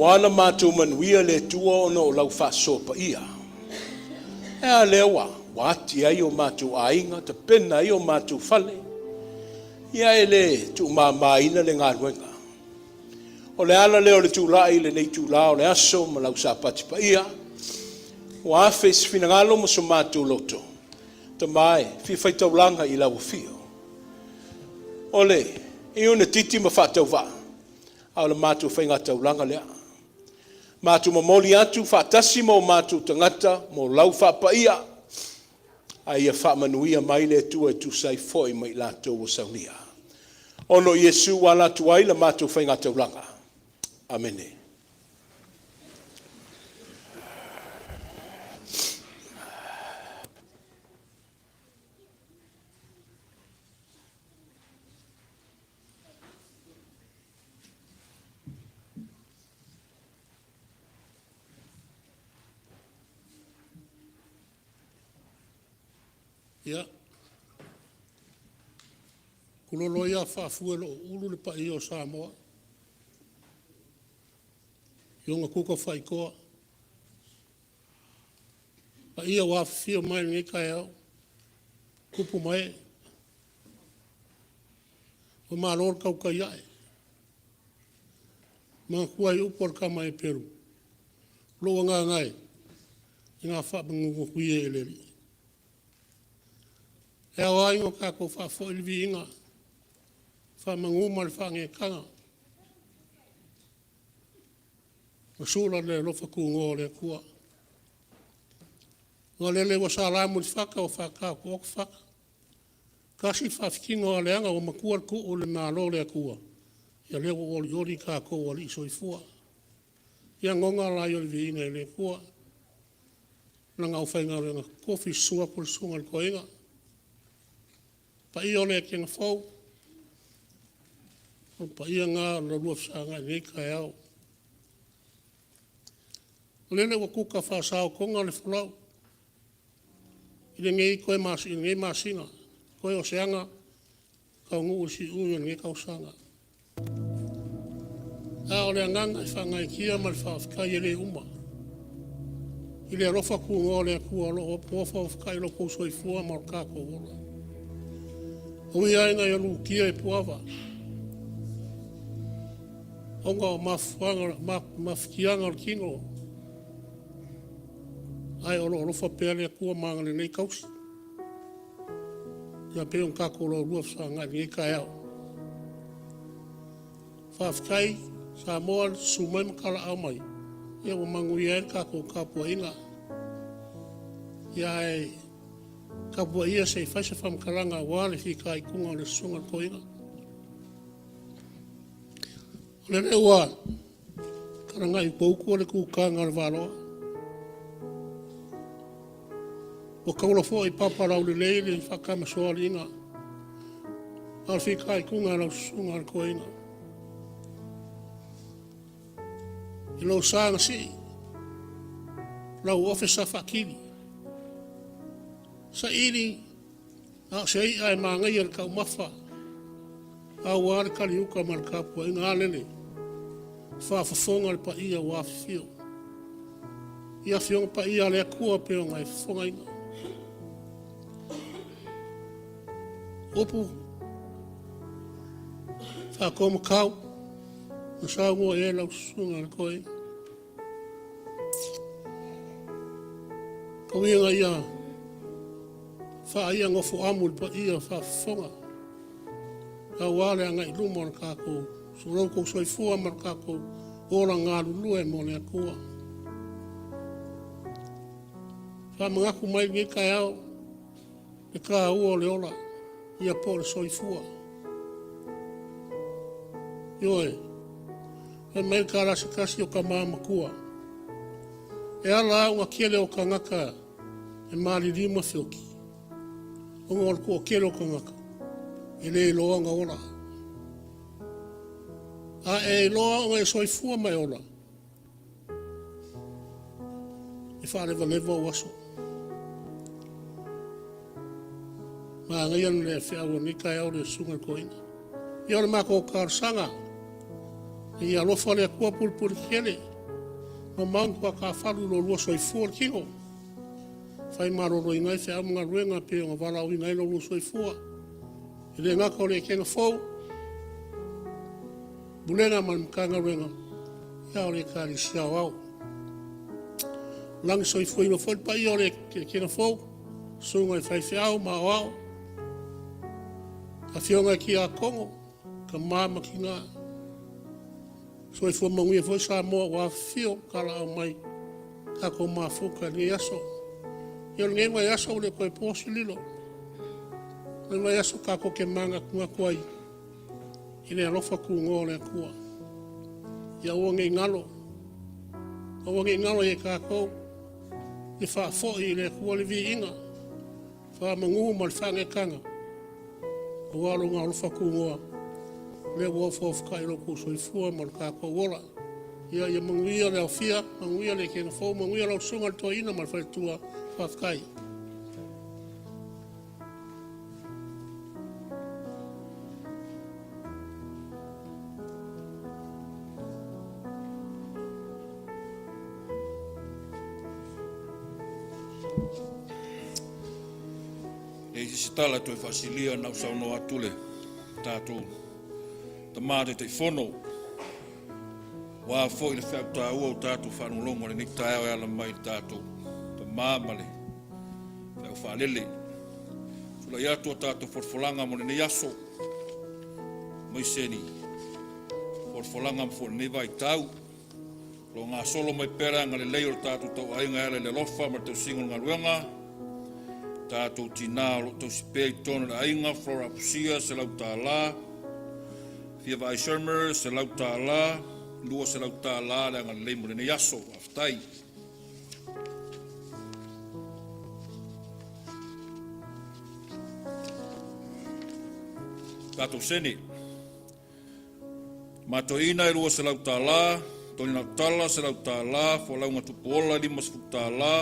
Moana mātou manuia le tua ono o lau whaasopa ia. Ea lewa, wati ai o mātou ainga, ta pena ai o mātou whale. Ia e le tu māmaina le ngā ruenga. O le ala leo le tūlai le nei tūla o le aso ma lau sa pati pa ia. O awhi si finangalo mo so mātou loto. Ta mai, fi whaitaulanga I lau fio. Ole, I una titi ma whaatau wā. Au le mātou whainga lea. Mātou mamoli atu, whaatasi mo mātou tangata, mo lau whaapaia. Ai a whaamanuia mai le tua e tu sai foi mai lātou o saunia. Ono Yesu wa lātou ai la mātou whainga taulanga. Amene. Ia. Kulolo ia whaafuelo ulu le pa o Samoa. Ionga kuka whaikoa. Pa ia wafio mai ngai kai au. Kupu mai. O maa lor kau kai ai. Maa kuai upor ka mai Peru. Loa ngā ngai. Ngā whaapangungu kuie eleri. E awa ingo kako whaafo ilvi inga. Whaamanguma le whaange kanga. Masura le lofa kungo le kua. Ngā lele wa salamu li whaka o whaka o ok whaka. Kasi whaafikinga o leanga o makua ku o le nālo le kua. Ia leo o li ori kako o li iso I fua. Ia ngonga la i ilvi inga le kua. Nanga o whainga renga kofi sua por sunga le koinga. Pa ia ole ke ngafau. O pa ia ngā la luafsanga nei kai au. O lele wa kuka whaasao konga le whalau. Ile ngei koe ngei masinga. Koe o seanga. Kau ngu si uyo ngei kau sanga. A ole anganga I whangai kia ma le whaafika I le uma. Ile rofa ku ngō le kua lo o pofa o whakai lo kouso I fua ma o kako wola. Ui ainga I alu kia I puawa. Onga o mafikianga o kingo. Ai olo rofa pele kua mangale nei kausi. Ia pe un kako lo luafsa ngai nei kai au. Whaafikai, Samoa sumai makala au mai. Ia o mangui ai kako kapua inga. Ia ai kapua ia se whaisa whamkaranga wale whika I kunga o le sunga koinga. O le rewa, karanga I pouku o le kukanga le waloa. O kaula fo I paparau le leile I whakama soa le inga. Al whika I kunga o le sunga le koinga. I lo sanga si, lau ofisa whakiri. Sa iri, a se ai mangai al kau mafa. A wāre kari uka mar kapua I ngā lele. Whaafafonga le pa ia wāwhio. Ia whionga pa ia le akua peo ngai whafonga inga. Opu. Whaakoma kau. Na sa mua e lau sunga le koe. Kauinga ia. Wha ia ngofu amul pa ia whaafonga. Ka wale anga I lumo na kako. Surau kou soifua mar kako. Ora ngā lulue mo le akua. Wha mangaku mai ngi kai au. E ka ua le ola. Ia po le soifua. Ioe. E mai ka rasi kasi o ka māmakua. E ala au ngakele o ka ngaka. E maari rima whioki. Onga ora kua kele o ka ngaka. E le loa nga ora. A e loa nga e soifua mai ora. E wharewa lewa o aso. Ma ngai anu le whiaua ni kai au le sunga koina. I ora mako o karsanga. I alofa le akua pulpuri kele. Mamang kua ka whalu lo lua soifua kingo. Whai maroro i ngai whi amunga ruenga pe o ngā wala o i ngai lo lua soifua. I le ngaka o le kenga fau. Bulenga man mkanga ruenga. Ia o le kāri siau au. Langi soifua ino fau pa i o le kenga fau. Sunga i whai whiau ma o au. A whionga ki a Kongo. Ka māma ki ngā. Soifua manguia fau Samoa wa whio kala au mai. Kako mafuka ni yaso. Ia le ngenga yaso le koe posi lilo. Ngenga yaso kako ke manga kunga kuai. Ine alofa ku ngō le kua. Ia ua nge ngalo. Ua nge ngalo e kako. Le wha fōi le kua le vi inga. Wha mangu ma le whange kanga. Ua alo ngā alofa ku ngō. Le ua fofu kai loku soifua ma le kako wola. Ia manguia le au fia, manguia le kena fōu, manguia le au sunga le toa ina ma le whare tua whafkai. E si tala toi fasilia na usauno atule tātou tamate te whono wa fo i le whau tā ua o tātou whanulongo le nik tāo e ala mai tātou ta māmale whau whalele sula i atua tātou forfolanga mo le ne yaso mai seni forfolanga mo fo le ne vai tau lo ngā solo mai pera ngā le leio tātou tau ainga ele le lofa ma tau singo ngā luenga tātou tina o tau sipei tono le ainga flora pusia se lau tā la fia vai shermer se lau tā la lua se lau tā la le ngā le mo le ne yaso aftai tātou sene matoina e lua se lau tā la toni nau tala se lau tā la fo lau ngā tupu ola lima se fu tā la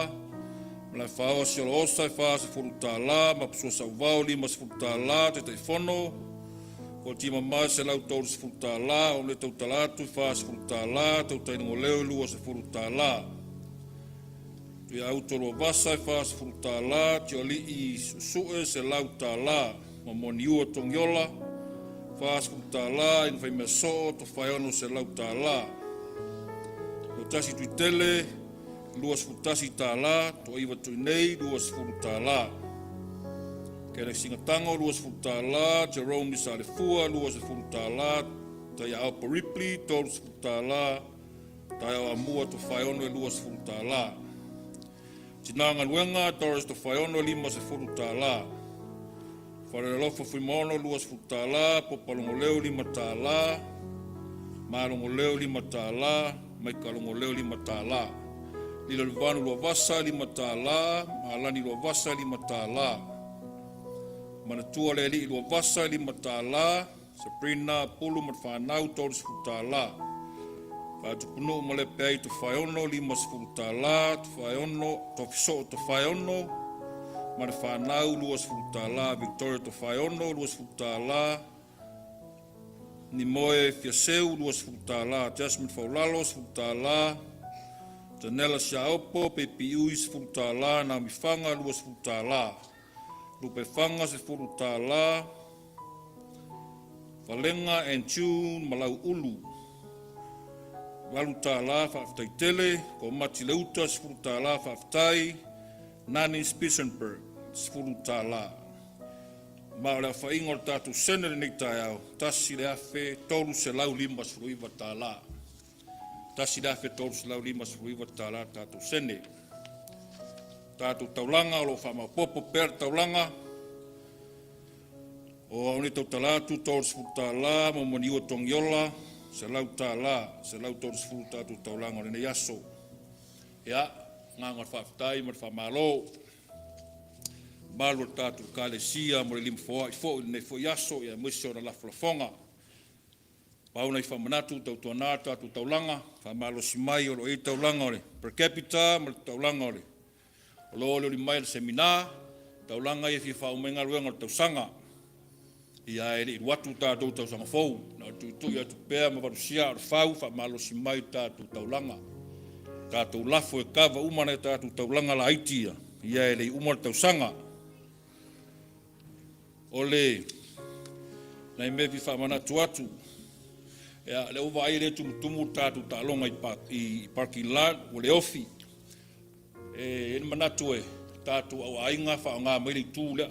Mala whaoa si olo osa e whaa se furu tā la, ma pusua sa uvao lima se furu tā la, te te whono. Ko tima mai se lau tau se furu tā la, o le tau talatu e whaa se furu tā la, tau tainungo leo lua se furu tā la. Tui autoro vasa e whaa se furu tā la, ti o li I sue se lau tā la, ma moni ua tongiola, whaa se furu tā la, ina whai mea so, Tofaeono se lau tā la. O tasi tui tele, luas futasi tā la, to iwa tui nei, luas furu tā la. Kere singatango, luas furu tā la, Jerome Nisale Fua, luas furu tā la, tai au Ripley, tolus furu tā la, tai au Amua Tofaeono e luas furu tā la. Tinanga luenga, Doris Tofaeono lima se furu tā la. Whare lofa fuimono, luas furu tā la, Popalongo leo lima tā la, Malongo leo lima tā la, Maikalongo leo lima tā la. Lila luvanu lua vasa lima tā la, Malani lua vasa lima tā la. Manatua le li lua vasa lima tā la, Sabrina pulu mat whanau tolus fu tā la. Whaatupunu Malepeai Tofaeono lima fu tā la, Tofaeono, Mane whanau luas fu tā la, Victoria Tofaeono luas fu tā la, Nimoe Fiaseu luas fu tā la, Jasmine Faulalos fu tā la, Janela Siaopo, Pepi Uis futa la, Naomi Fanga, luas futa la. Lupe Fanga se futa la. Valenga and Tune, Malau Ulu. Waluta la, Faftai Tele, ko Mati Leuta, se futa la, Faftai. Nani Spitzenberg, se futa la. Ma le whaingo le tātou sene le nektai au, tasi le afe, tolu se lau lima se fuiva tā la. Tasi da fe tolu lau lima sfuiva tala tātou sene. Tātou taulanga o lo whama popo per taulanga. O aune tau talatu tolu sfu tala, mo maniua tongiola, se lau tala, se lau tolu sfu tātou taulanga o nene yaso. Ia, ngangar whaftai, mar whamalo. Malu tātou kālesia, mo le lima foa, I fo, ne fo yaso, ia mwisi o na lafolafonga. Pauna I whamanatu tau tuanata tu taulanga, whamalo si mai o lo e taulanga ore, per capita ma taulanga ore. O lo ole o li mai le semina, taulanga I fi whaumenga ruenga o tausanga. Ia e li watu tātou tausanga fau, na tu atu pēr ma warusia o whau, whamalo si mai tātou taulanga. Tātou lafo e kawa umana e tātou taulanga la aitia. Ia e lei umar tau sanga. O le, nei me vi whamana tuatu. Ea le uwa ai le tumutumu tātou tālonga i parking lot, o le ofi. E manatu e tātou au ainga wha ngā mai le tūlea.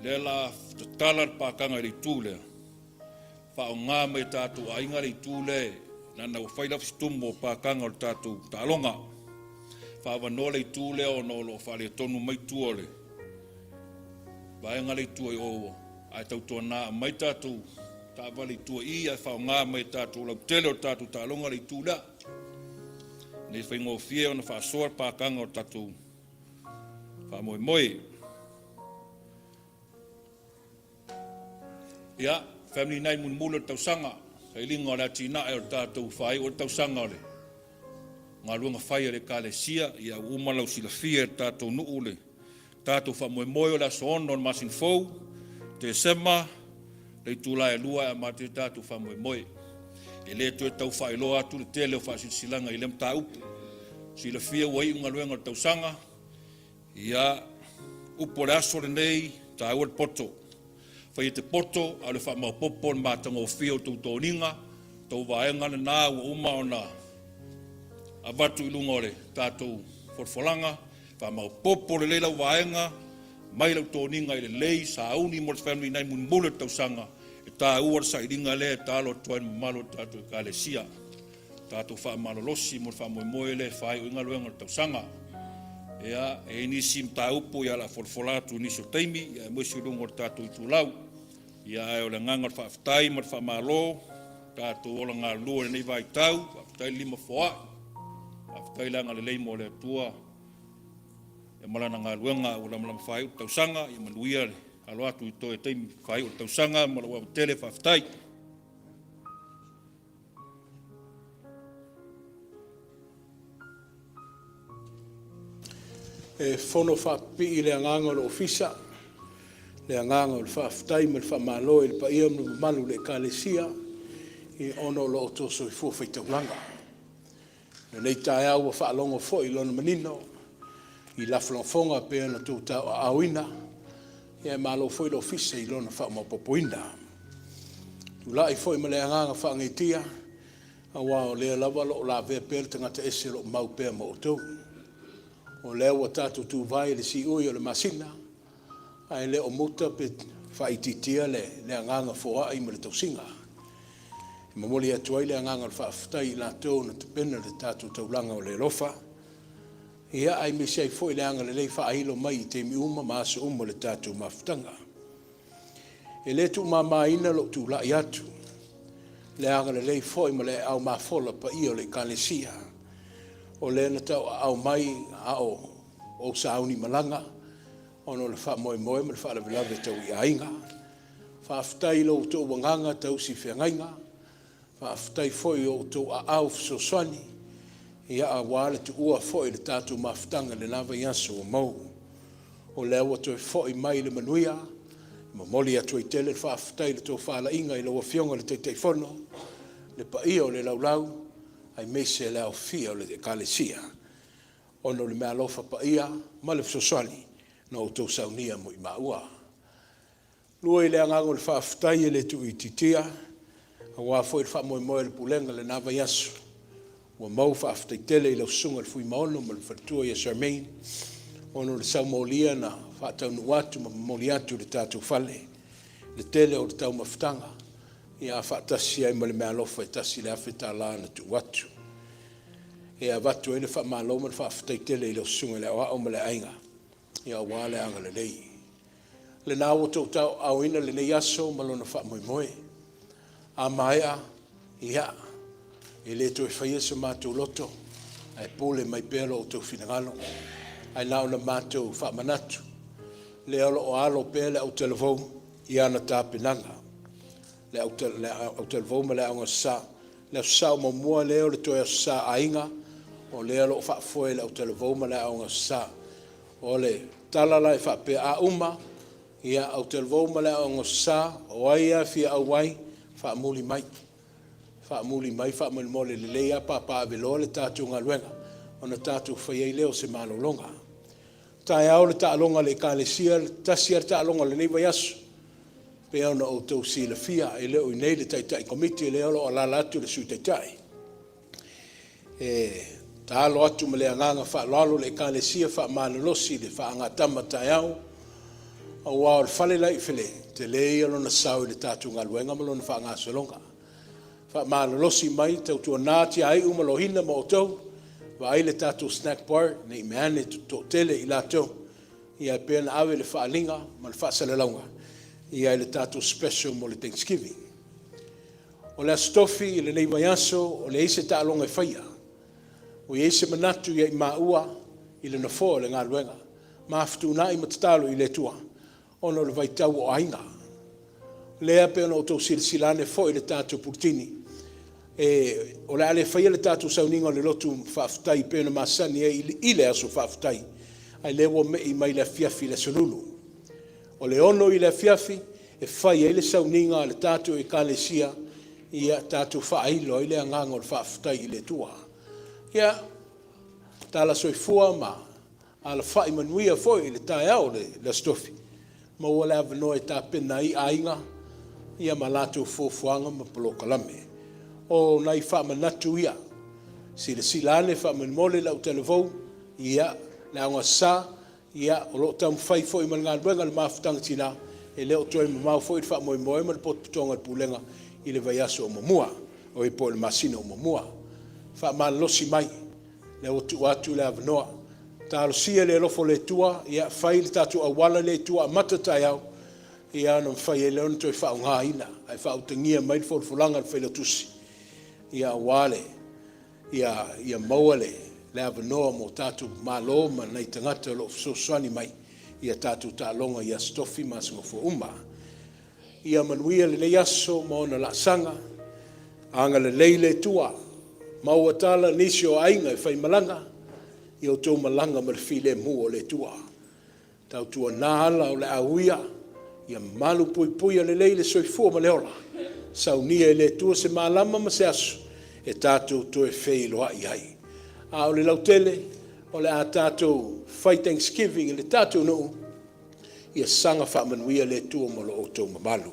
Le la talar pākanga le tūlea. Wha ngā mai tātou ainga le tūlea. Nana o whaila fitumu o pākanga o tātou tālonga. Whawa no le tūlea o no lo whale tonu mai tuole. Vaenga le tua i oua. Ai tau tua nā mai tātou. Tā wale tua i ai whao ngā mai tātou. Lau tele o tātou tālonga le tūlea. Nei whaingo fie o na whaasoar pākanga o tātou. Wha moe moe. Ia, family nai mun mula tau sanga. Kai linga o la tina e o tātou whai o tau sanga le. Ngā luanga whai le kāle sia, ia umalau sila fia e tātou nuu le. Tātou wha moe moe o la soono on masin fau, te sema, le tūla e lua e mate tātou wha moe moe. E le tu e tau whai loa atu le tele o wha silanga i lem tā upu. Sila fia wai unga luanga o tau sanga, ia upo le aso le nei, tā ua poto. Whai te poto, a le wha mau popo na mātanga o fia o tau tōninga, tau waenga na nā ua uma o nā. A watu i lunga o le tātou forfolanga, wha mau popo le leila waenga, mai lau tōninga i le lei, sa auni mo le family nai mun mule tau sanga, e tā uar sa i ringa le, tā lo tuain malo tātou i kāle sia. Tātou wha malolosi mo le wha moe moe le, whai o inga luenga tau sanga. Ea, e nisi mta upo i ala forfolatu nisi o teimi, ia e mwesi lunga o tātou i tūlau. Ia e o le nganga wha aftai ma wha malo, tātou ola ngā lua le nei vai tau, aftai lima foa, aftai langa le leimo le atua, e malana ngā luenga o la malama whai o tau sanga, i manuia le alo atu i toi teimi whai o tau sanga, malawa o tele wha aftai. E whono whapi i le anganga o le ofisa, le anganga o le whaaftai me le whamalo i le paia mnu malu le kālesia i ono lo o toso i fua whaitaulanga. Le nei tae au a whaalongo fo i lona manino i laflonfonga pēr na tūtau a awina i e malo fo i lo ofisa i lona whaamapopoina. Tula i fo i me le anganga whaangitia a wao le lava lo la vea pēr tangata ese lo mau pēr mo o tau. O leo o tātou tū vai le si ui o le masina, ai le o muta pe whaititia le anganga fōa i ma le tausinga. E mamoli atu ai le anganga le whaaftai la tō na te pena le tātou taulanga o le lofa. Ia ai me sei fo i le anga le lei whaahilo mai i te mi uma maasa uma le tātou maftanga. E le tu mamaina lo tu lai atu. Le anga le lei fo i ma le au mafola pa i o le kālesia. O le na tau au mai a o sauni malanga, ono le wha moe moe me le wha lawe tau i ainga, wha aftai lo tau wanganga tau si whiangainga, wha aftai foi o tau a au fsoswani, ia a wale tu ua foi le tātou maftanga le lava yasu o mau. O lewa toi foi mai le manuia, ma moli atu i tele wha aftai le tau wha la inga i lawa fionga le teitei fono, le pa ia o le laulau, ai meise le au fia o le kālesia. Ono le mea lofa pa ia, ma le fsoswani, no o tau saunia mo i maua. Lua i le angango le whaaftai e le tu i titia, a wafo i le wha moe moe le pulenga le nawa yasu. Wa mau whaaftai tele i lau sunga le fui maono ma le whatua i a Charmaine. Ono le sau maulia na whaatau nuatu ma mauli atu le tātou whale. Le tele o le tau maftanga. Ia whaatasi ai ma le mea lofa e tasi le awhita la na tu watu. E a watu e le wha maloma le whaaftai tele i lau sunga le au ma le ainga. Ia wale anga le lei. Le nāo tau tau au ina le nei aso malona wha moe moe. A maea, ia, e le to e whaia sa mātou loto, ai pole mai pēlo o tau whinangalo, ai nao na mātou wha manatu, le alo o alo pēle au televou, i ana tāpenanga, le au televou ma le au ngasa, le au sao mamua leo le toi au sa ainga, o le alo o wha foe le au televou ma le au ngasa, o le talala e wha pe a uma, ia au televou ma le au ngasa, o aia fia au wai, wha muli mai, wha muli mai, wha muli mole le leia, pa velo le tātou ngā luenga. ona tātou whaiei leo se malolonga. Tai au le taalonga le kālesia, tasi ar taalonga le nei vai asu. Pe au na o tau si le fia, e leo i nei le taitai komiti, e leo lo alala atu le sui taitai. Tālo atu ma le anganga wha lalo le kālesia, wha malolosi le wha angatama tai au, au wao le whale lai while, te lei alo na sau i le tātou ngaluenga malo na wha ngasolonga. Wha malolosi mai, tau tua nāti ai umalohina ma o tau, wa ai le tātou snack bar, nei meane to tele i lātou, i ai pēna awe le whaalinga, ma le whaasalaunga, i ai le tātou special mo le Thanksgiving. O le astofi i le nei vai aso, o le eise taalonga e whaia, o i eise manatu i ai maua, i le nafo le ngā ruenga, ma aftu na i matatalo i le tua, ono le vai tau o ainga. Lea pēna o tau silane fo i le tātou purtini, o le ale whaia le tātou sauninga le lotu whaafutai pēna masani i le aso whaafutai, ai lewa me i mai le fiafi le solulu. O le ono i le fiafi, e whaia i le sauninga le tātou i kālesia, i a tātou whaailo i le anganga o le whaafutai i le tua. Ia, tāla soifua ma, ala whai manuia foi i le tae au le stofi. Ma ua le avanoa e tā pena i ainga, ia ma lātou fōfuanga ma polo kalame. O nai wha manatu ia, si le silane wha manmole lau televou, ia, le aunga sa, ia, o lo tam whai fo i man ngā ruenga le mawhutanga tina, e leo toi mamau fo i wha moe moe ma le potutonga le pulenga i le vaiaso o mamua, o i po le masina o mamua. Wha malosi mai, le o tu atu le avanoa, tālo sia le lofo le tua, ia, whai le tatu awala le tua, matatai au, ia, nam whai e leon toi wha ngā ina, ai wha utangia mai le fulanga le whaila tusi. Ia wale, ia mauale, le avanoa mo tātou malo ma nei tangata lo soswani mai, ia tātou tālonga ia stofi masingo fo uma. Ia manuia le leiaso mo na la sanga, anga le leile tua, maua tala nisi o ainga e whai malanga, ia o tau malanga ma le file mu o le tua. Tau tua nāhala o le auia, ia malu pui pui le leile soifua ma le ola. Saunia le tua se malama ma se asu, e tātou to e whei loa i ai. A o le lautele, o le a tātou whai Thanksgiving, le tātou no, ia sanga whaamanuia le tua mo lo o tau mamalu.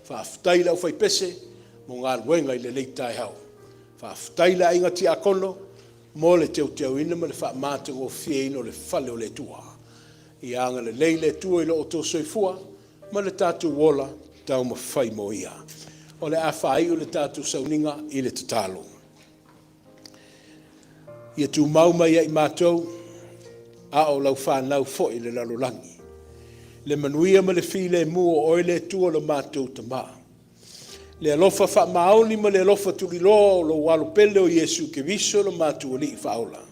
Whaafutai lau whai pese, mo ngā ruenga i le leitai hau. Whaafutai la inga ti akono, mo le teu teu ina ma le whaamātang o whieino le whale o le tua. Ia anga le lei le tua i lo o tau soifua, ma le tātou wola, tau ma whai mo ia. O le awhai o le tātou sauninga i le tatalo. Ia tū mauma ia i mātou, a o lau whanau fo i le lalolangi. Le manuia ma le file mua o le tua lo mātou tamā. Le alofa wha maoni ma le alofa tulilo o lo walo pele o Yesu ke viso lo mātou li i whaola.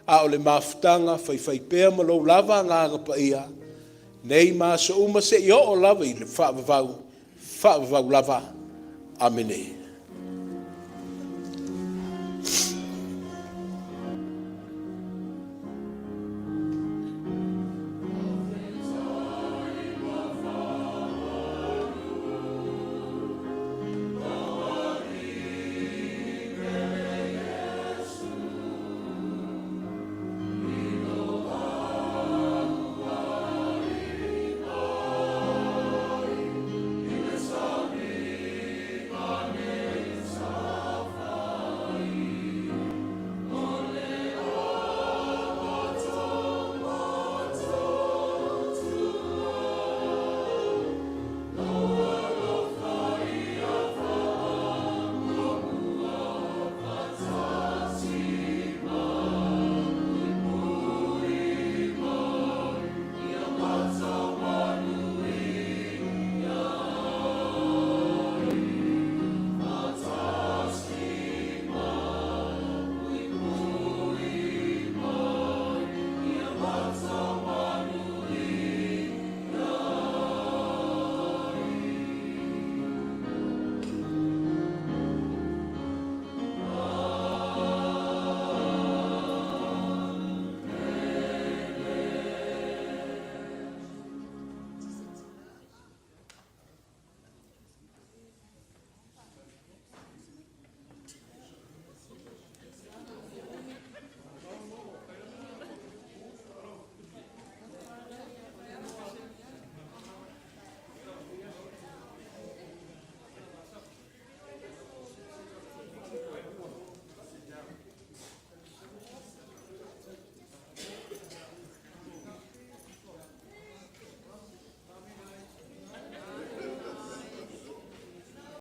A o le mafutanga whai pēr ma lo lava nganga pa ia, nei māsa uma se i o lava i le whaavavau lava. Amene.